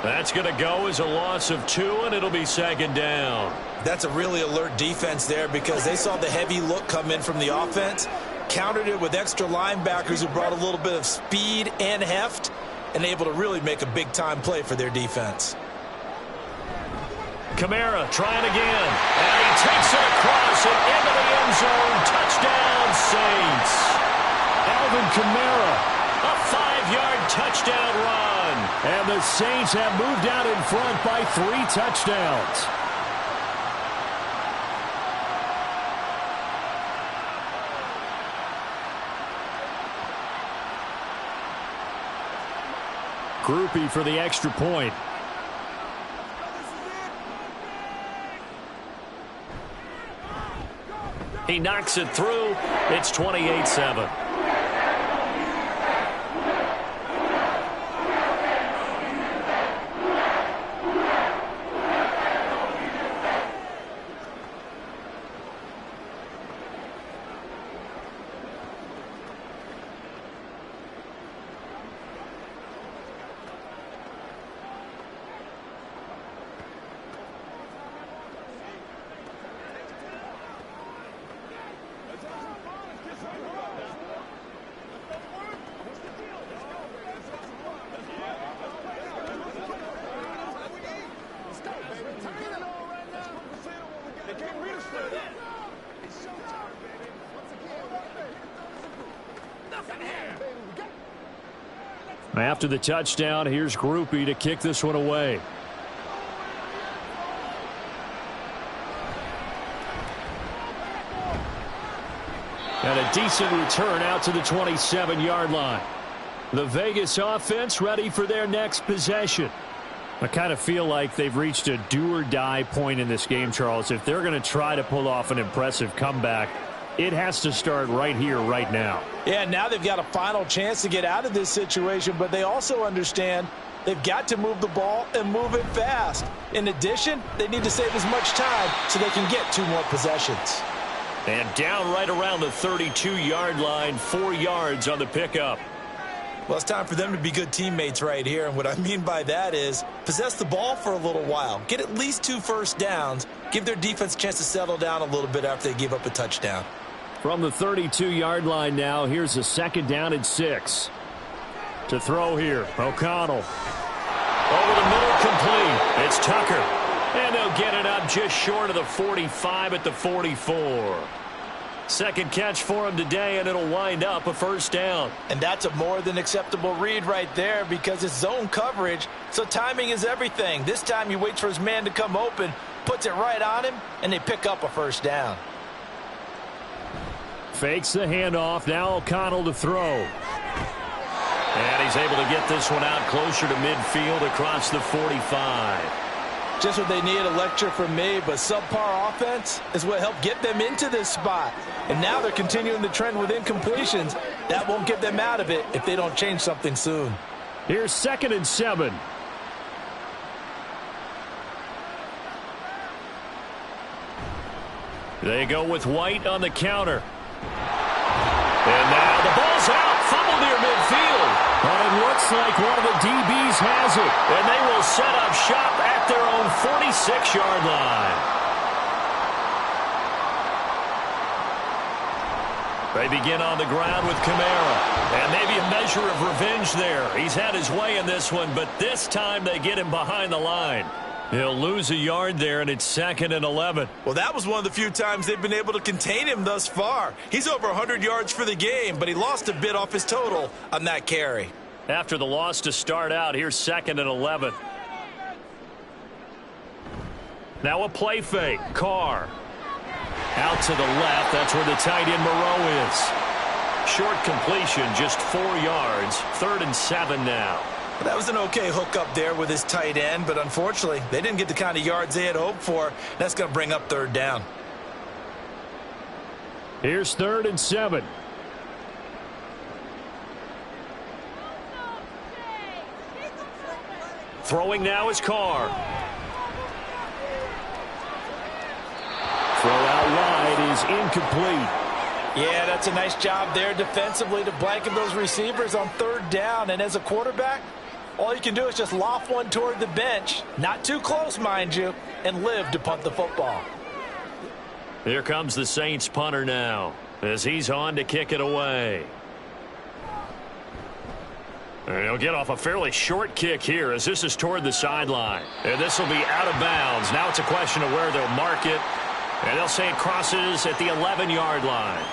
That's going to go as a loss of 2, and it'll be 2nd down. That's a really alert defense there, because they saw the heavy look come in from the offense, countered it with extra linebackers who brought a little bit of speed and heft, and able to really make a big-time play for their defense. Kamara trying again, and he takes it across and into the end zone. Touchdown, Saints. Alvin Kamara, a 5-yard touchdown run. And the Saints have moved out in front by 3 touchdowns. Groupie for the extra point. He knocks it through. It's 28-7. After the touchdown, here's Groupie to kick this one away. And a decent return out to the 27-yard line. The Vegas offense ready for their next possession. I kind of feel like they've reached a do-or-die point in this game, Charles. If they're going to try to pull off an impressive comeback, it has to start right here, right now. Yeah, now they've got a final chance to get out of this situation, but they also understand they've got to move the ball and move it fast. In addition, they need to save as much time so they can get 2 more possessions. And down right around the 32-yard line, 4 yards on the pickup. Well, it's time for them to be good teammates right here, and what I mean by that is possess the ball for a little while, get at least 2 first downs, give their defense a chance to settle down a little bit after they give up a touchdown. From the 32-yard line now, here's a 2nd down and 6. To throw here, O'Connell. Over the middle, complete. It's Tucker. And they'll get it up just short of the 45 at the 44. Second catch for him today, and it'll wind up a 1st down. And that's a more than acceptable read right there because it's zone coverage, so timing is everything. This time he waits for his man to come open, puts it right on him, and they pick up a 1st down. Fakes the handoff. Now O'Connell to throw. And he's able to get this one out closer to midfield across the 45. Just what they need, a lecture from me, but subpar offense is what helped get them into this spot. And now they're continuing the trend with incompletions. That won't get them out of it if they don't change something soon. Here's 2nd and 7. They go with White on the counter. And now the ball's out. Fumble near midfield. But it looks like one of the DBs has it. And they will set up shop at their own 46-yard line. They begin on the ground with Kamara. And maybe a measure of revenge there. He's had his way in this one, but this time they get him behind the line. He'll lose a yard there, and it's 2nd and 11. Well, that was one of the few times they've been able to contain him thus far. He's over 100 yards for the game, but he lost a bit off his total on that carry. After the loss to start out, here's 2nd and 11. Now a play fake. Carr. Out to the left. That's where the tight end Moreau is. Short completion, just 4 yards. 3rd and 7 now. That was an okay hook up there with his tight end, but unfortunately, they didn't get the kind of yards they had hoped for. That's going to bring up 3rd down. Here's 3rd and 7. Throwing now is Carr. Throw out wide is incomplete. Yeah, that's a nice job there defensively to blanket those receivers on 3rd down. And as a quarterback, all you can do is just loft one toward the bench, not too close, mind you, and live to punt the football. Here comes the Saints punter now as he's on to kick it away. And he'll get off a fairly short kick here as this is toward the sideline. And this will be out of bounds. Now it's a question of where they'll mark it. And they'll say it crosses at the 11-yard line.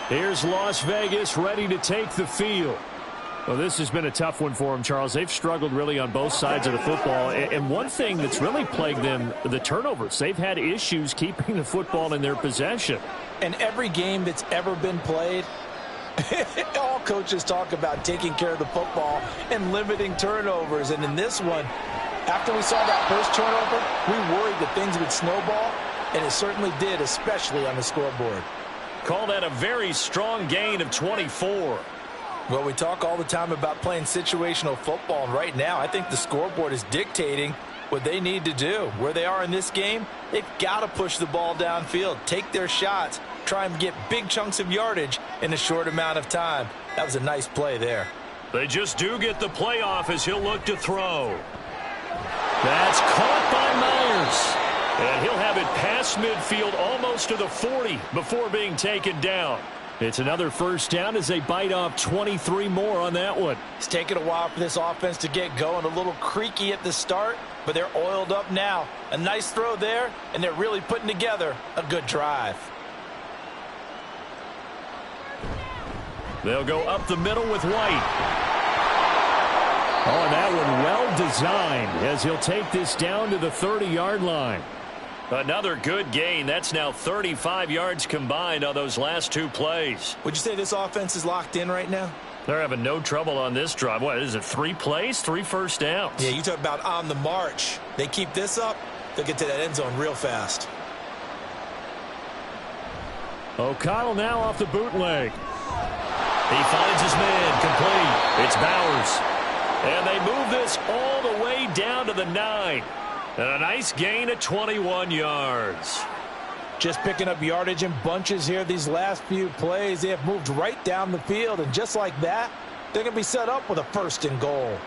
Here's Las Vegas ready to take the field. Well, this has been a tough one for them, Charles. They've struggled really on both sides of the football. And one thing that's really plagued them, the turnovers. They've had issues keeping the football in their possession. And every game that's ever been played, it all coaches talk about taking care of the football and limiting turnovers. And in this one, after we saw that first turnover, we worried that things would snowball, and it certainly did, especially on the scoreboard. Call that a very strong gain of 24. Well, we talk all the time about playing situational football, and right now I think the scoreboard is dictating what they need to do. Where they are in this game, they've got to push the ball downfield, take their shots, try and get big chunks of yardage in a short amount of time. That was a nice play there. They just do get the play off as he'll look to throw. That's caught by Myers. And he'll have it past midfield almost to the 40 before being taken down. It's another first down as they bite off 23 more on that one. It's taken a while for this offense to get going. A little creaky at the start, but they're oiled up now. A nice throw there, and they're really putting together a good drive. They'll go up the middle with White. Oh, and that one well designed as he'll take this down to the 30-yard line. Another good gain. That's now 35 yards combined on those last two plays. Would you say this offense is locked in right now? They're having no trouble on this drive. What is it, 3 plays, 3 first downs? Yeah, you talk about on the march. They keep this up, they'll get to that end zone real fast. O'Connell now off the bootleg. He finds his man complete. It's Bowers. And they move this all the way down to the 9. And a nice gain of 21 yards. Just picking up yardage in bunches here these last few plays. They have moved right down the field, and just like that, they're going to be set up with a 1st and goal.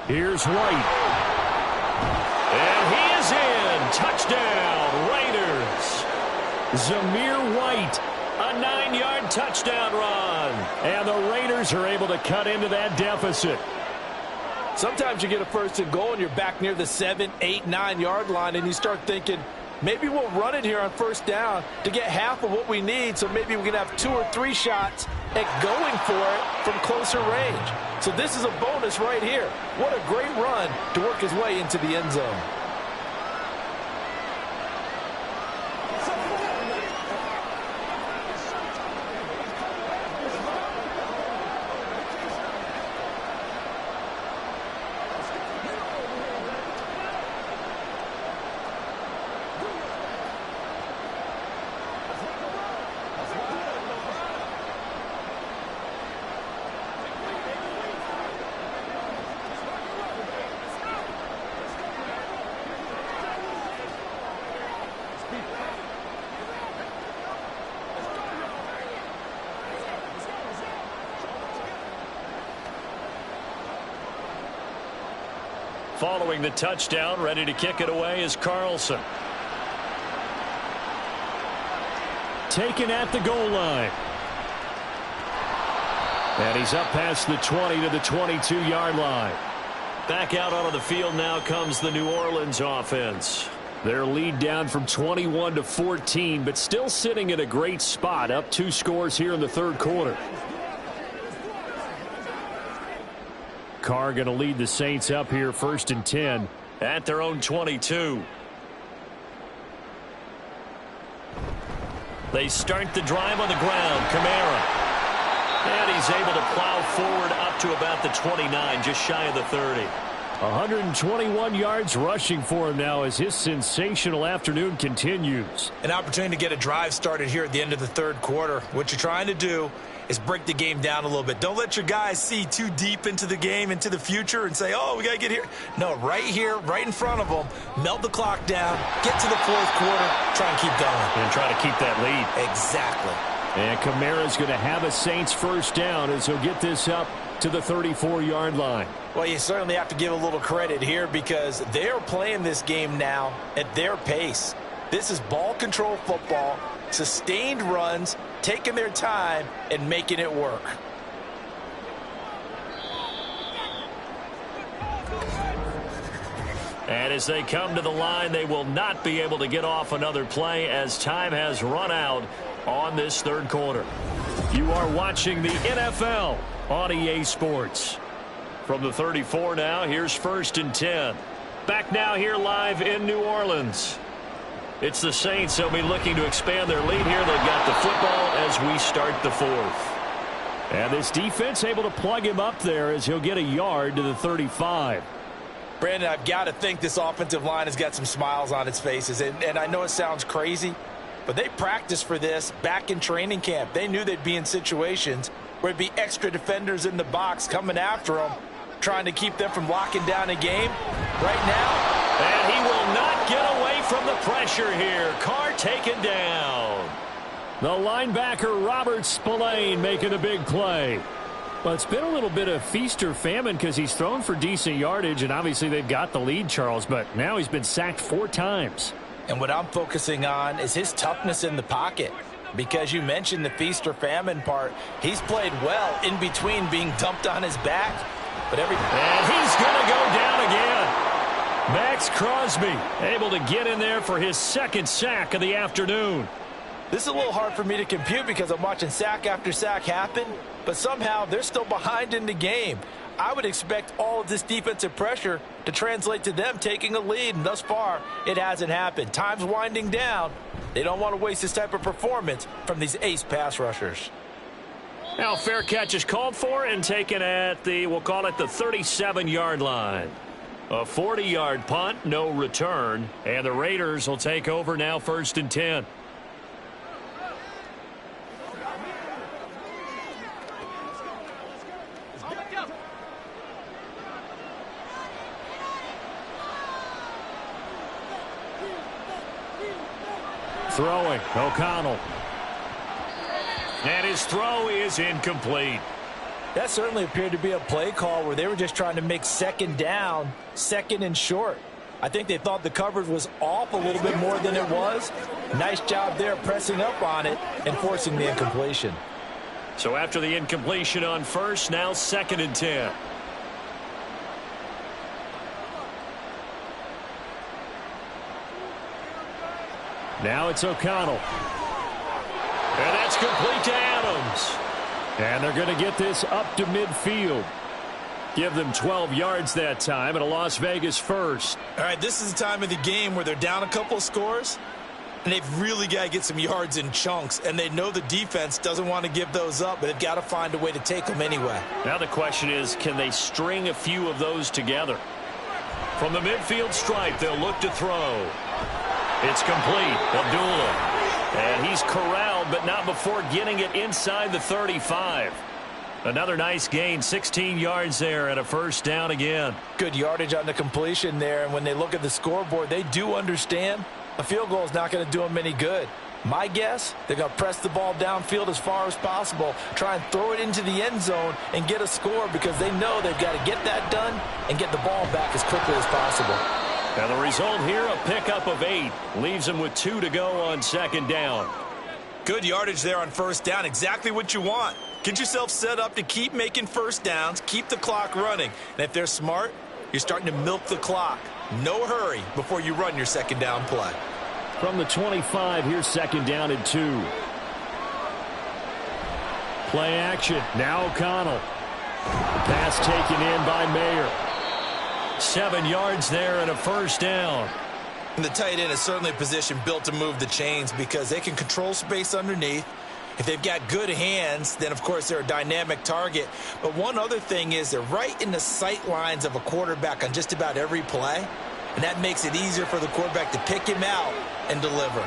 Here's White. And he is in. Touchdown, Raiders. Zamir White. A 9-yard touchdown run. And the Raiders are able to cut into that deficit. Sometimes you get a 1st and goal and you're back near the 7, 8, 9-yard line, and you start thinking, maybe we'll run it here on 1st down to get half of what we need, so maybe we can have 2 or 3 shots at going for it from closer range. So this is a bonus right here. What a great run to work his way into the end zone. Following the touchdown, ready to kick it away is Carlson. Taken at the goal line. And he's up past the 20 to the 22-yard line. Back out onto the field now comes the New Orleans offense. Their lead down from 21 to 14, but still sitting in a great spot, up 2 scores here in the 3rd quarter. Carr going to lead the Saints up here 1st and 10 at their own 22. They start the drive on the ground. Kamara. And he's able to plow forward up to about the 29, just shy of the 30. 121 yards rushing for him now as his sensational afternoon continues. An opportunity to get a drive started here at the end of the 3rd quarter. What you're trying to do is break the game down a little bit. Don't let your guys see too deep into the game, into the future, and say, oh, we got to get here. No, right here, right in front of them, melt the clock down, get to the 4th quarter, try and keep going. And try to keep that lead. Exactly. And Kamara's going to have a Saints 1st down as he'll get this up to the 34-yard line. Well, you certainly have to give a little credit here because they're playing this game now at their pace. This is ball control football, sustained runs, taking their time and making it work. And as they come to the line, they will not be able to get off another play as time has run out on this 3rd quarter. You are watching the NFL on EA Sports. From the 34 now, here's 1st and 10. Back now here live in New Orleans. It's the Saints. They'll be looking to expand their lead here. They've got the football as we start the fourth. And this defense able to plug him up there as he'll get a yard to the 35. Brandon, I've got to think this offensive line has got some smiles on its faces. And I know it sounds crazy, but they practiced for this back in training camp. They knew they'd be in situations where there'd be extra defenders in the box coming after them, trying to keep them from locking down a game. Right now, and he will not get away from the pressure here. Carr taken down. The linebacker, Robert Spillane, making a big play. Well, it's been a little bit of feast or famine because he's thrown for decent yardage, and obviously they've got the lead, Charles, but now he's been sacked 4 times. And what I'm focusing on is his toughness in the pocket. Because you mentioned the feast or famine part, he's played well in between being dumped on his back. But and he's going to go down again. Max Crosby able to get in there for his 2nd sack of the afternoon. This is a little hard for me to compute because I'm watching sack after sack happen, but somehow they're still behind in the game. I would expect all of this defensive pressure to translate to them taking a lead, and thus far, it hasn't happened. Time's winding down. They don't want to waste this type of performance from these ace pass rushers. Now, fair catch is called for and taken at the, we'll call it the 37-yard line. A 40-yard punt, no return, and the Raiders will take over now 1st and 10. Throwing, O'Connell. And his throw is incomplete. That certainly appeared to be a play call where they were just trying to make 2nd down, 2nd and short. I think they thought the coverage was off a little bit more than it was. Nice job there pressing up on it and forcing the incompletion. So after the incompletion on 1st, now 2nd and 10. Now it's O'Connell. And that's complete to Adams. And they're going to get this up to midfield. Give them 12 yards that time and a Las Vegas 1st. All right, this is the time of the game where they're down a couple of scores, and they've really got to get some yards in chunks, and they know the defense doesn't want to give those up, but they've got to find a way to take them anyway. Now the question is, can they string a few of those together? From the midfield stripe, they'll look to throw. It's complete. Abdullah. And he's corralled, but not before getting it inside the 35. Another nice gain, 16 yards there and a 1st down again. Good yardage on the completion there, and when they look at the scoreboard, they do understand a field goal is not going to do them any good. My guess, they're going to press the ball downfield as far as possible, try and throw it into the end zone and get a score because they know they've got to get that done and get the ball back as quickly as possible. And the result here, a pickup of 8. Leaves them with 2 to go on 2nd down. Good yardage there on 1st down. Exactly what you want. Get yourself set up to keep making 1st downs, keep the clock running. And if they're smart, you're starting to milk the clock. No hurry before you run your 2nd down play. From the 25, here's 2nd down and 2. Play action. Now O'Connell. Pass taken in by Mayer. 7 yards there and a 1st down. And the tight end is certainly a position built to move the chains because they can control space underneath. If they've got good hands, then, of course, they're a dynamic target. But one other thing is they're right in the sight lines of a quarterback on just about every play. And that makes it easier for the quarterback to pick him out and deliver.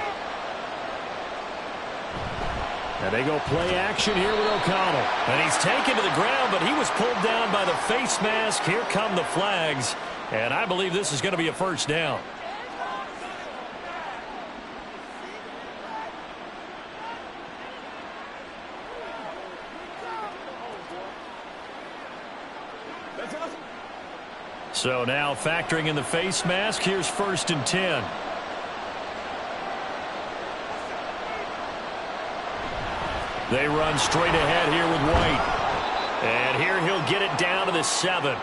And they go play action here with O'Connell. And he's taken to the ground, but he was pulled down by the face mask. Here come the flags. And I believe this is going to be a 1st down. So now factoring in the face mask, here's 1st and 10. They run straight ahead here with White. And here he'll get it down to the 7.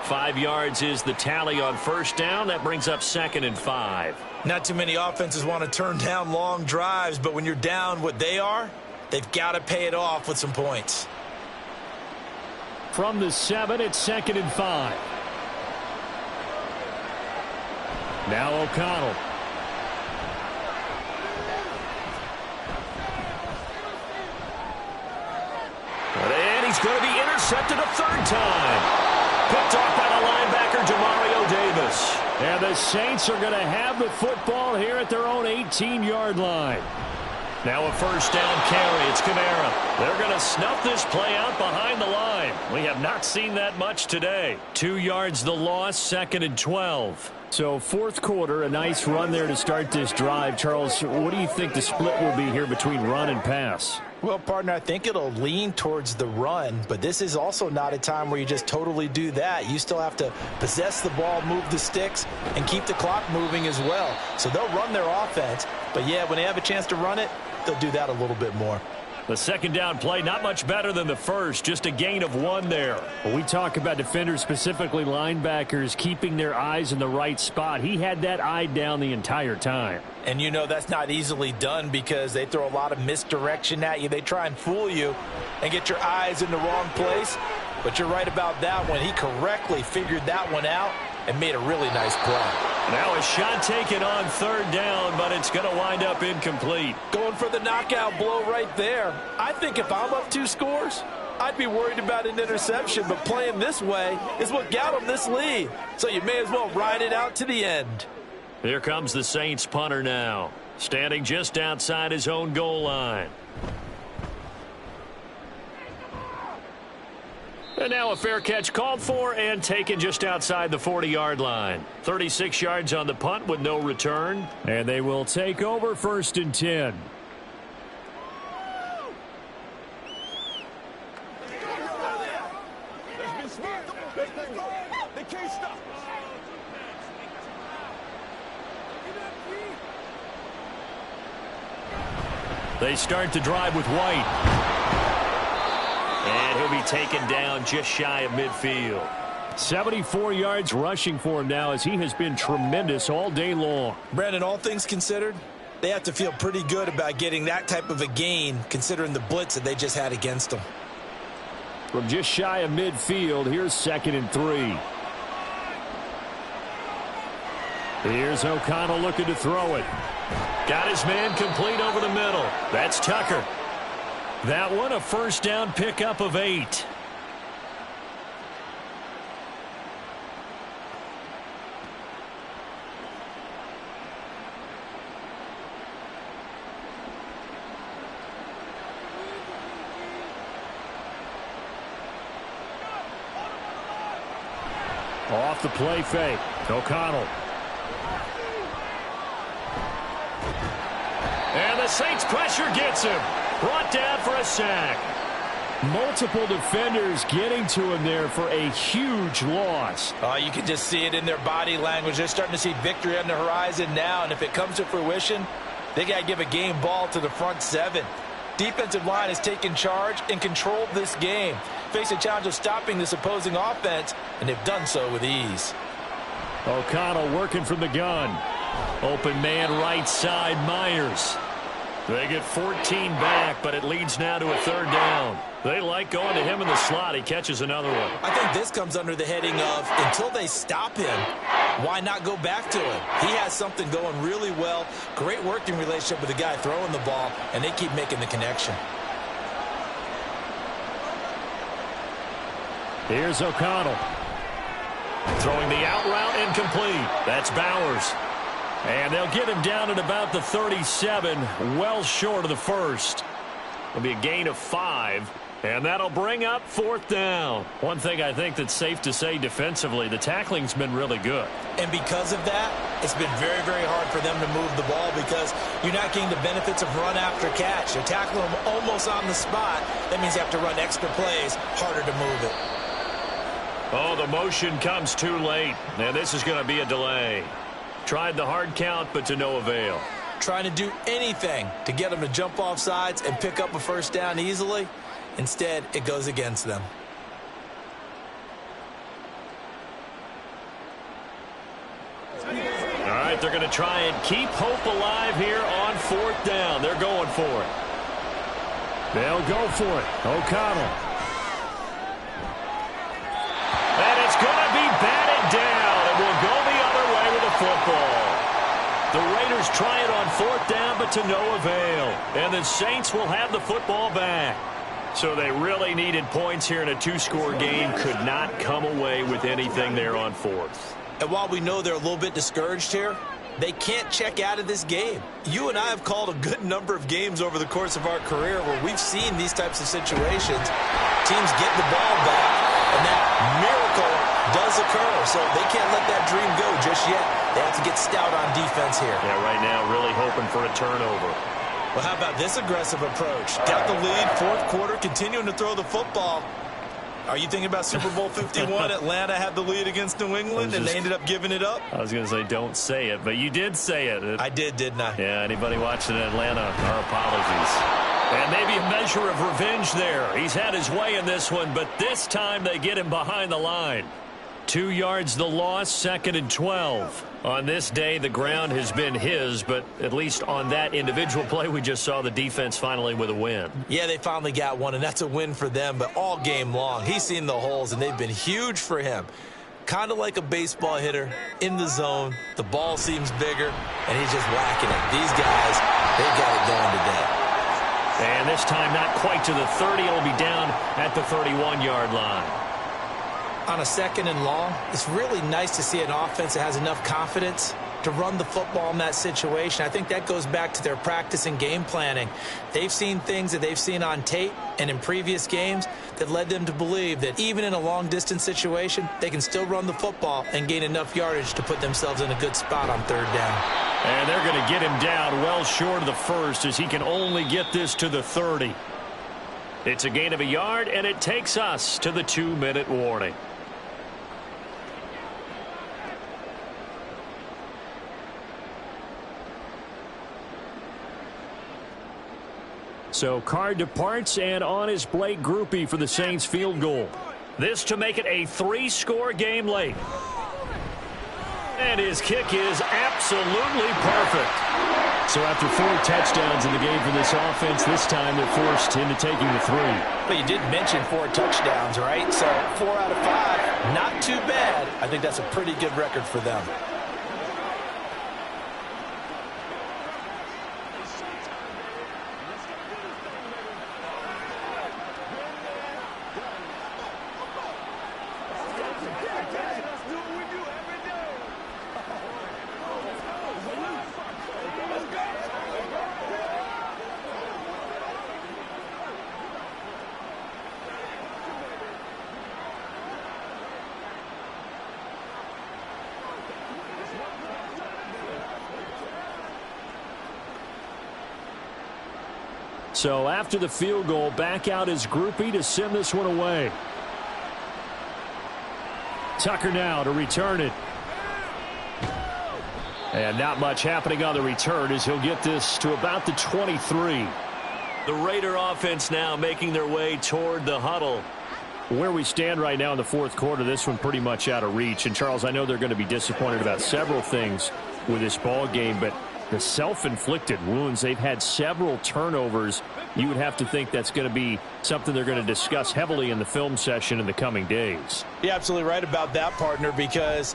5 yards is the tally on 1st down. That brings up 2nd and 5. Not too many offenses want to turn down long drives, but when you're down what they are, they've got to pay it off with some points. From the 7, it's 2nd and 5. Now O'Connell. going to be intercepted a third time. Picked off by the linebacker, Demario Davis. And the Saints are going to have the football here at their own 18-yard line. Now a first down carry. It's Kamara. They're going to snuff this play out behind the line. We have not seen that much today. 2 yards the loss, 2nd and 12. So fourth quarter, a nice run there to start this drive. Charles, what do you think the split will be here between run and pass? Well, partner, I think it'll lean towards the run, but this is also not a time where you just totally do that. You still have to possess the ball, move the sticks, and keep the clock moving as well. So they'll run their offense, but yeah, when they have a chance to run it, they'll do that a little bit more. The second down play, not much better than the first, just a gain of 1 there. When we talk about defenders, specifically linebackers, keeping their eyes in the right spot, he had that eye down the entire time. And you know that's not easily done because they throw a lot of misdirection at you. They try and fool you and get your eyes in the wrong place. But you're right about that one. He correctly figured that one out and made a really nice play. Now a shot taken on third down, but it's going to wind up incomplete. Going for the knockout blow right there. I think if I'm up 2 scores, I'd be worried about an interception, but playing this way is what got him this lead. So you may as well ride it out to the end. Here comes the Saints punter now, standing just outside his own goal line. And now a fair catch called for and taken just outside the 40-yard line. 36 yards on the punt with no return. And they will take over 1st and 10. They start the drive with White. And he'll be taken down just shy of midfield. 74 yards rushing for him now as he has been tremendous all day long. Brandon, all things considered, they have to feel pretty good about getting that type of a gain considering the blitz that they just had against them. From just shy of midfield, here's 2nd and 3. Here's O'Connell looking to throw it. Got his man complete over the middle. That's Tucker. That one, a first down pickup of 8. Off the play fake. O'Connell. And the Saints pressure gets him. Brought down for a sack. Multiple defenders getting to him there for a huge loss. You can just see it in their body language. They're starting to see victory on the horizon now, and if it comes to fruition, they got to give a game ball to the front 7. Defensive line has taken charge and controlled this game. Face a challenge of stopping this opposing offense, and they've done so with ease. O'Connell working from the gun. Open man right side, Myers. They get 14 back, but it leads now to a 3rd down. They like going to him in the slot. He catches another one. I think this comes under the heading of until they stop him, why not go back to him? He has something going really well. Great working relationship with the guy throwing the ball, and they keep making the connection. Here's O'Connell. Throwing the out route incomplete. That's Bowers. And they'll get him down at about the 37, well short of the first. It'll be a gain of 5, and that'll bring up 4th down. One thing I think that's safe to say defensively, the tackling's been really good. And because of that, it's been very, very hard for them to move the ball because you're not getting the benefits of run after catch. You're tackling them almost on the spot. That means you have to run extra plays, harder to move it. Oh, the motion comes too late, and this is going to be a delay. Tried the hard count, but to no avail. Trying to do anything to get them to jump off sides and pick up a first down easily. Instead, it goes against them. All right, they're going to try and keep hope alive here on 4th down. They're going for it. They'll go for it. O'Connell. And it's going to be batted down. It will go the other way with the football. The Raiders try it on 4th down, but to no avail. And the Saints will have the football back. So they really needed points here in a two-score game. Could not come away with anything there on fourth. And while we know they're a little bit discouraged here, they can't check out of this game. You and I have called a good number of games over the course of our career where we've seen these types of situations. Teams get the ball back, and that miracle does occur. So they can't let that dream go just yet. They have to get stout on defense here. Yeah, right now really hoping for a turnover. Well, how about this aggressive approach? Got the lead, fourth quarter, continuing to throw the football. Are you thinking about Super Bowl 51? Atlanta had the lead against New England, and they ended up giving it up? I was going to say don't say it, but you did say it. I did, didn't I? Yeah, anybody watching in Atlanta, our apologies. And maybe a measure of revenge there. He's had his way in this one, but this time they get him behind the line. 2 yards the loss, 2nd and 12. On this day, the ground has been his, but at least on that individual play, we just saw the defense finally with a win. Yeah, they finally got one, and that's a win for them, but all game long, he's seen the holes, and they've been huge for him. Kind of like a baseball hitter in the zone. The ball seems bigger, and he's just whacking it. These guys, they got it going today. And this time not quite to the 30. It'll be down at the 31-yard line. On a 2nd and long, it's really nice to see an offense that has enough confidence to run the football in that situation. I think that goes back to their practice and game planning. They've seen things that they've seen on tape and in previous games that led them to believe that even in a long-distance situation, they can still run the football and gain enough yardage to put themselves in a good spot on 3rd down. And they're going to get him down well short of the first as he can only get this to the 30. It's a gain of a yard, and it takes us to the 2-minute warning. So Carr departs, and on is Blake Grupe for the Saints field goal. This to make it a 3-score game late. And his kick is absolutely perfect. So after 4 touchdowns in the game for this offense, this time they're forced into taking the 3. But you did mention 4 touchdowns, right? So 4 out of 5, not too bad. I think that's a pretty good record for them. So after the field goal, back out is Grupe to send this one away. Tucker now to return it. And not much happening on the return as he'll get this to about the 23. The Raider offense now making their way toward the huddle. Where we stand right now in the fourth quarter, this one pretty much out of reach. And, Charles, I know they're going to be disappointed about several things with this ball game, but the self-inflicted wounds, they've had several turnovers. You would have to think that's going to be something they're going to discuss heavily in the film session in the coming days. You're absolutely right about that, partner, because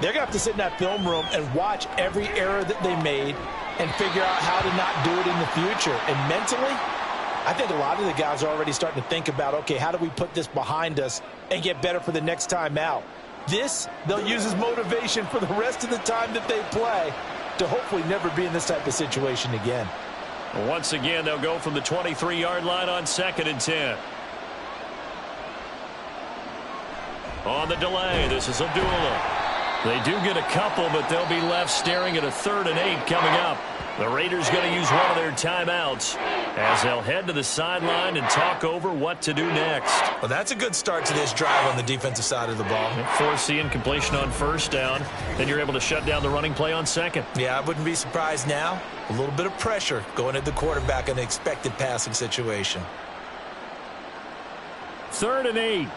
they're going to have to sit in that film room and watch every error that they made and figure out how to not do it in the future. And mentally, I think a lot of the guys are already starting to think about, okay, how do we put this behind us and get better for the next time out? This, they'll use as motivation for the rest of the time that they play to hopefully never be in this type of situation again. Once again, they'll go from the 23-yard line on 2nd and 10. On the delay, this is Abdullah. They do get a couple, but they'll be left staring at a 3rd and 8 coming up. The Raiders going to use one of their timeouts as they'll head to the sideline and talk over what to do next. Well, that's a good start to this drive on the defensive side of the ball. Force the incompletion on 1st down. Then you're able to shut down the running play on 2nd. Yeah, I wouldn't be surprised now. A little bit of pressure going at the quarterback in the expected passing situation. 3rd and 8.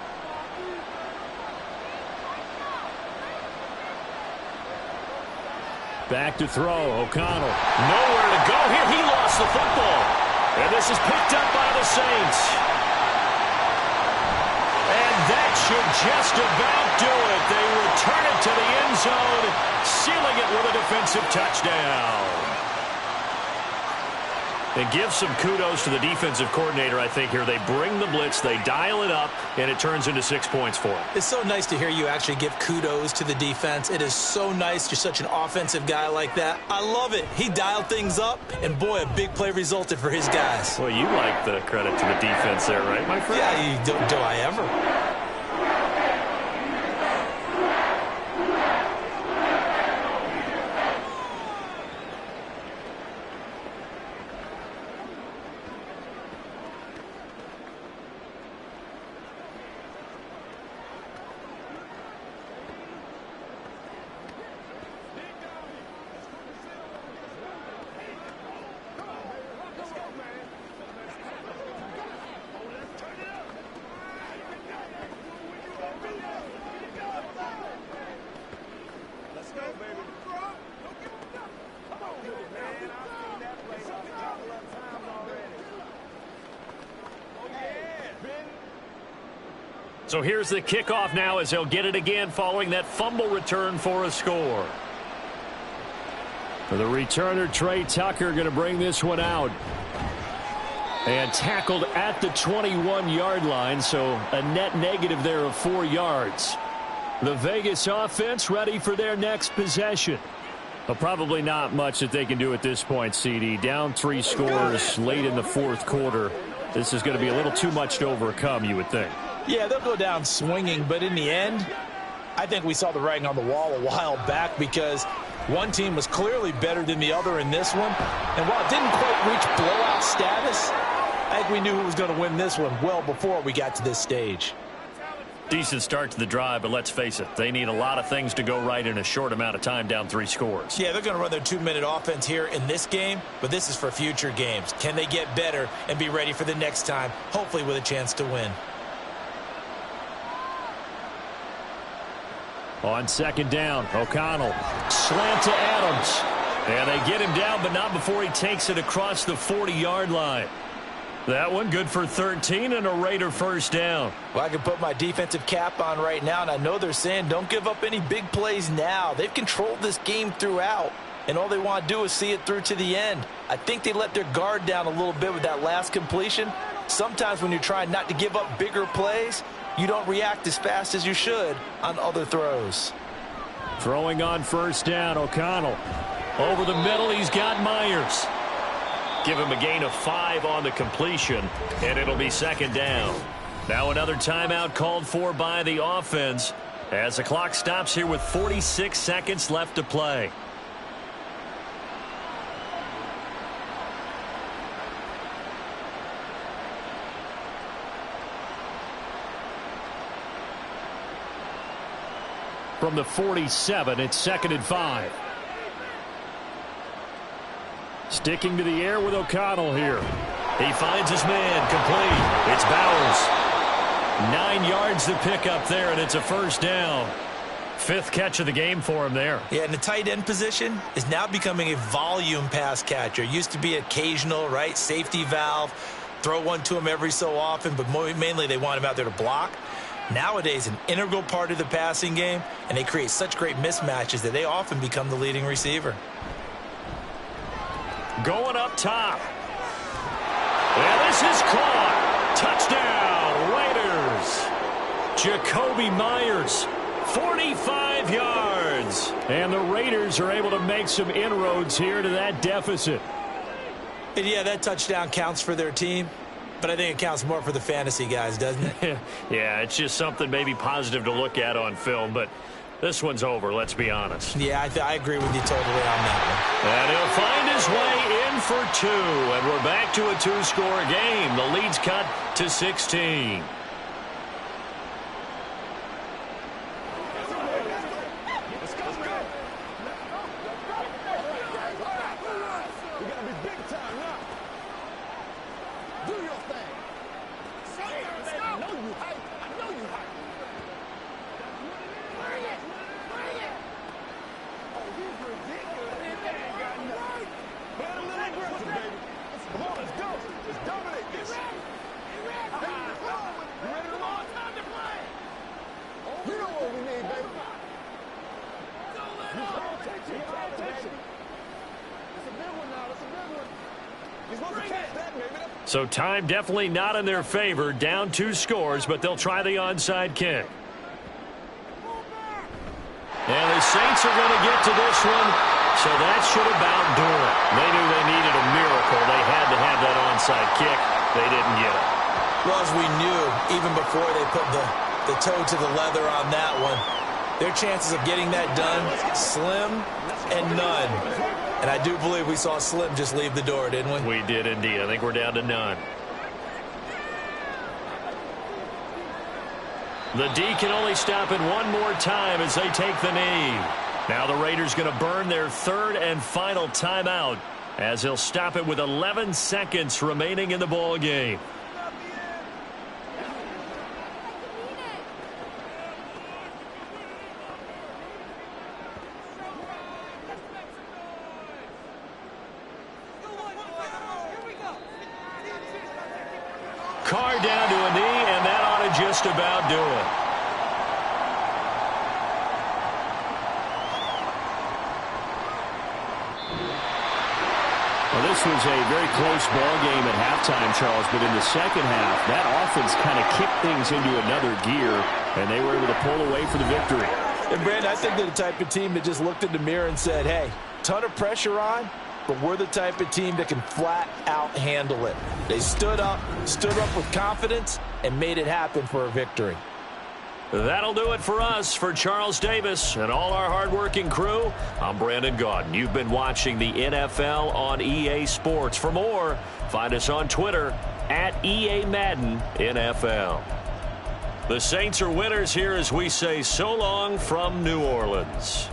Back to throw. O'Connell. Nowhere to go here. He lost the football. And this is picked up by the Saints. And that should just about do it. They return it to the end zone, sealing it with a defensive touchdown. And give some kudos to the defensive coordinator, I think, here. They bring the blitz, they dial it up, and it turns into 6 points for them. It's so nice to hear you actually give kudos to the defense. It is so nice. You're such an offensive guy like that. I love it. He dialed things up, and, boy, a big play resulted for his guys. Well, you like the credit to the defense there, right, my friend? Yeah, do I ever? So here's the kickoff now as he'll get it again following that fumble return for a score. For the returner, Trey Tucker going to bring this one out. And tackled at the 21-yard line, so a net negative there of 4 yards. The Vegas offense ready for their next possession. But probably not much that they can do at this point, CD. Down 3 scores late in the fourth quarter. This is going to be a little too much to overcome, you would think. Yeah, they'll go down swinging, but in the end, I think we saw the writing on the wall a while back because one team was clearly better than the other in this one. And while it didn't quite reach blowout status, I think we knew who was going to win this one well before we got to this stage. Decent start to the drive, but let's face it, they need a lot of things to go right in a short amount of time, down 3 scores. Yeah, they're going to run their 2-minute offense here in this game, but this is for future games. Can they get better and be ready for the next time, hopefully with a chance to win? On second down, O'Connell. Slant to Adams. And they get him down, but not before he takes it across the 40-yard line. That one good for 13 and a Raider first down. Well, I can put my defensive cap on right now, and I know they're saying don't give up any big plays now. They've controlled this game throughout, and all they want to do is see it through to the end. I think they let their guard down a little bit with that last completion. Sometimes when you're trying not to give up bigger plays, you don't react as fast as you should on other throws. Throwing on first down, O'Connell. Over the middle, he's got Myers. Give him a gain of 5 on the completion, and it'll be second down. Now another timeout called for by the offense as the clock stops here with 46 seconds left to play. From the 47, it's 2nd and 5. Sticking to the air with O'Connell here. He finds his man, complete. It's Bowers. 9 yards to pick up there, and it's a first down. 5th catch of the game for him there. Yeah, and the tight end position is now becoming a volume pass catcher. Used to be occasional, right? Safety valve. Throw one to him every so often, but mainly they want him out there to block. Nowadays, an integral part of the passing game, and they create such great mismatches that they often become the leading receiver. Going up top. And this is caught. Touchdown, Raiders. Jacoby Myers, 45 yards. And the Raiders are able to make some inroads here to that deficit. And yeah, that touchdown counts for their team. But I think it counts more for the fantasy guys, doesn't it? Yeah, it's just something maybe positive to look at on film, but this one's over, let's be honest. Yeah, I agree with you totally on that one. And he'll find his way in for 2, and we're back to a 2-score game. The lead's cut to 16. So time definitely not in their favor. Down 2 scores, but they'll try the onside kick. And the Saints are going to get to this one, so that should about do it. They knew they needed a miracle. They had to have that onside kick. They didn't get it. Well, as we knew, even before they put the toe to the leather on that one, their chances of getting that done, slim and none. And I do believe we saw Slim just leave the door, didn't we? We did indeed. I think we're down to none. The D can only stop it one more time as they take the knee. Now the Raiders going to burn their 3rd and final timeout as they'll stop it with 11 seconds remaining in the ball game. Carr down to a knee, and that ought to just about do it. Well, this was a very close ball game at halftime, Charles, but in the second half, that offense kind of kicked things into another gear, and they were able to pull away for the victory. And, Brandon, I think they're the type of team that just looked in the mirror and said, hey, ton of pressure on, but we're the type of team that can flat out handle it. They stood up with confidence, and made it happen for a victory. That'll do it for us. For Charles Davis and all our hardworking crew, I'm Brandon Gaudin. You've been watching the NFL on EA Sports. For more, find us on Twitter at EA Madden NFL. The Saints are winners here as we say so long from New Orleans.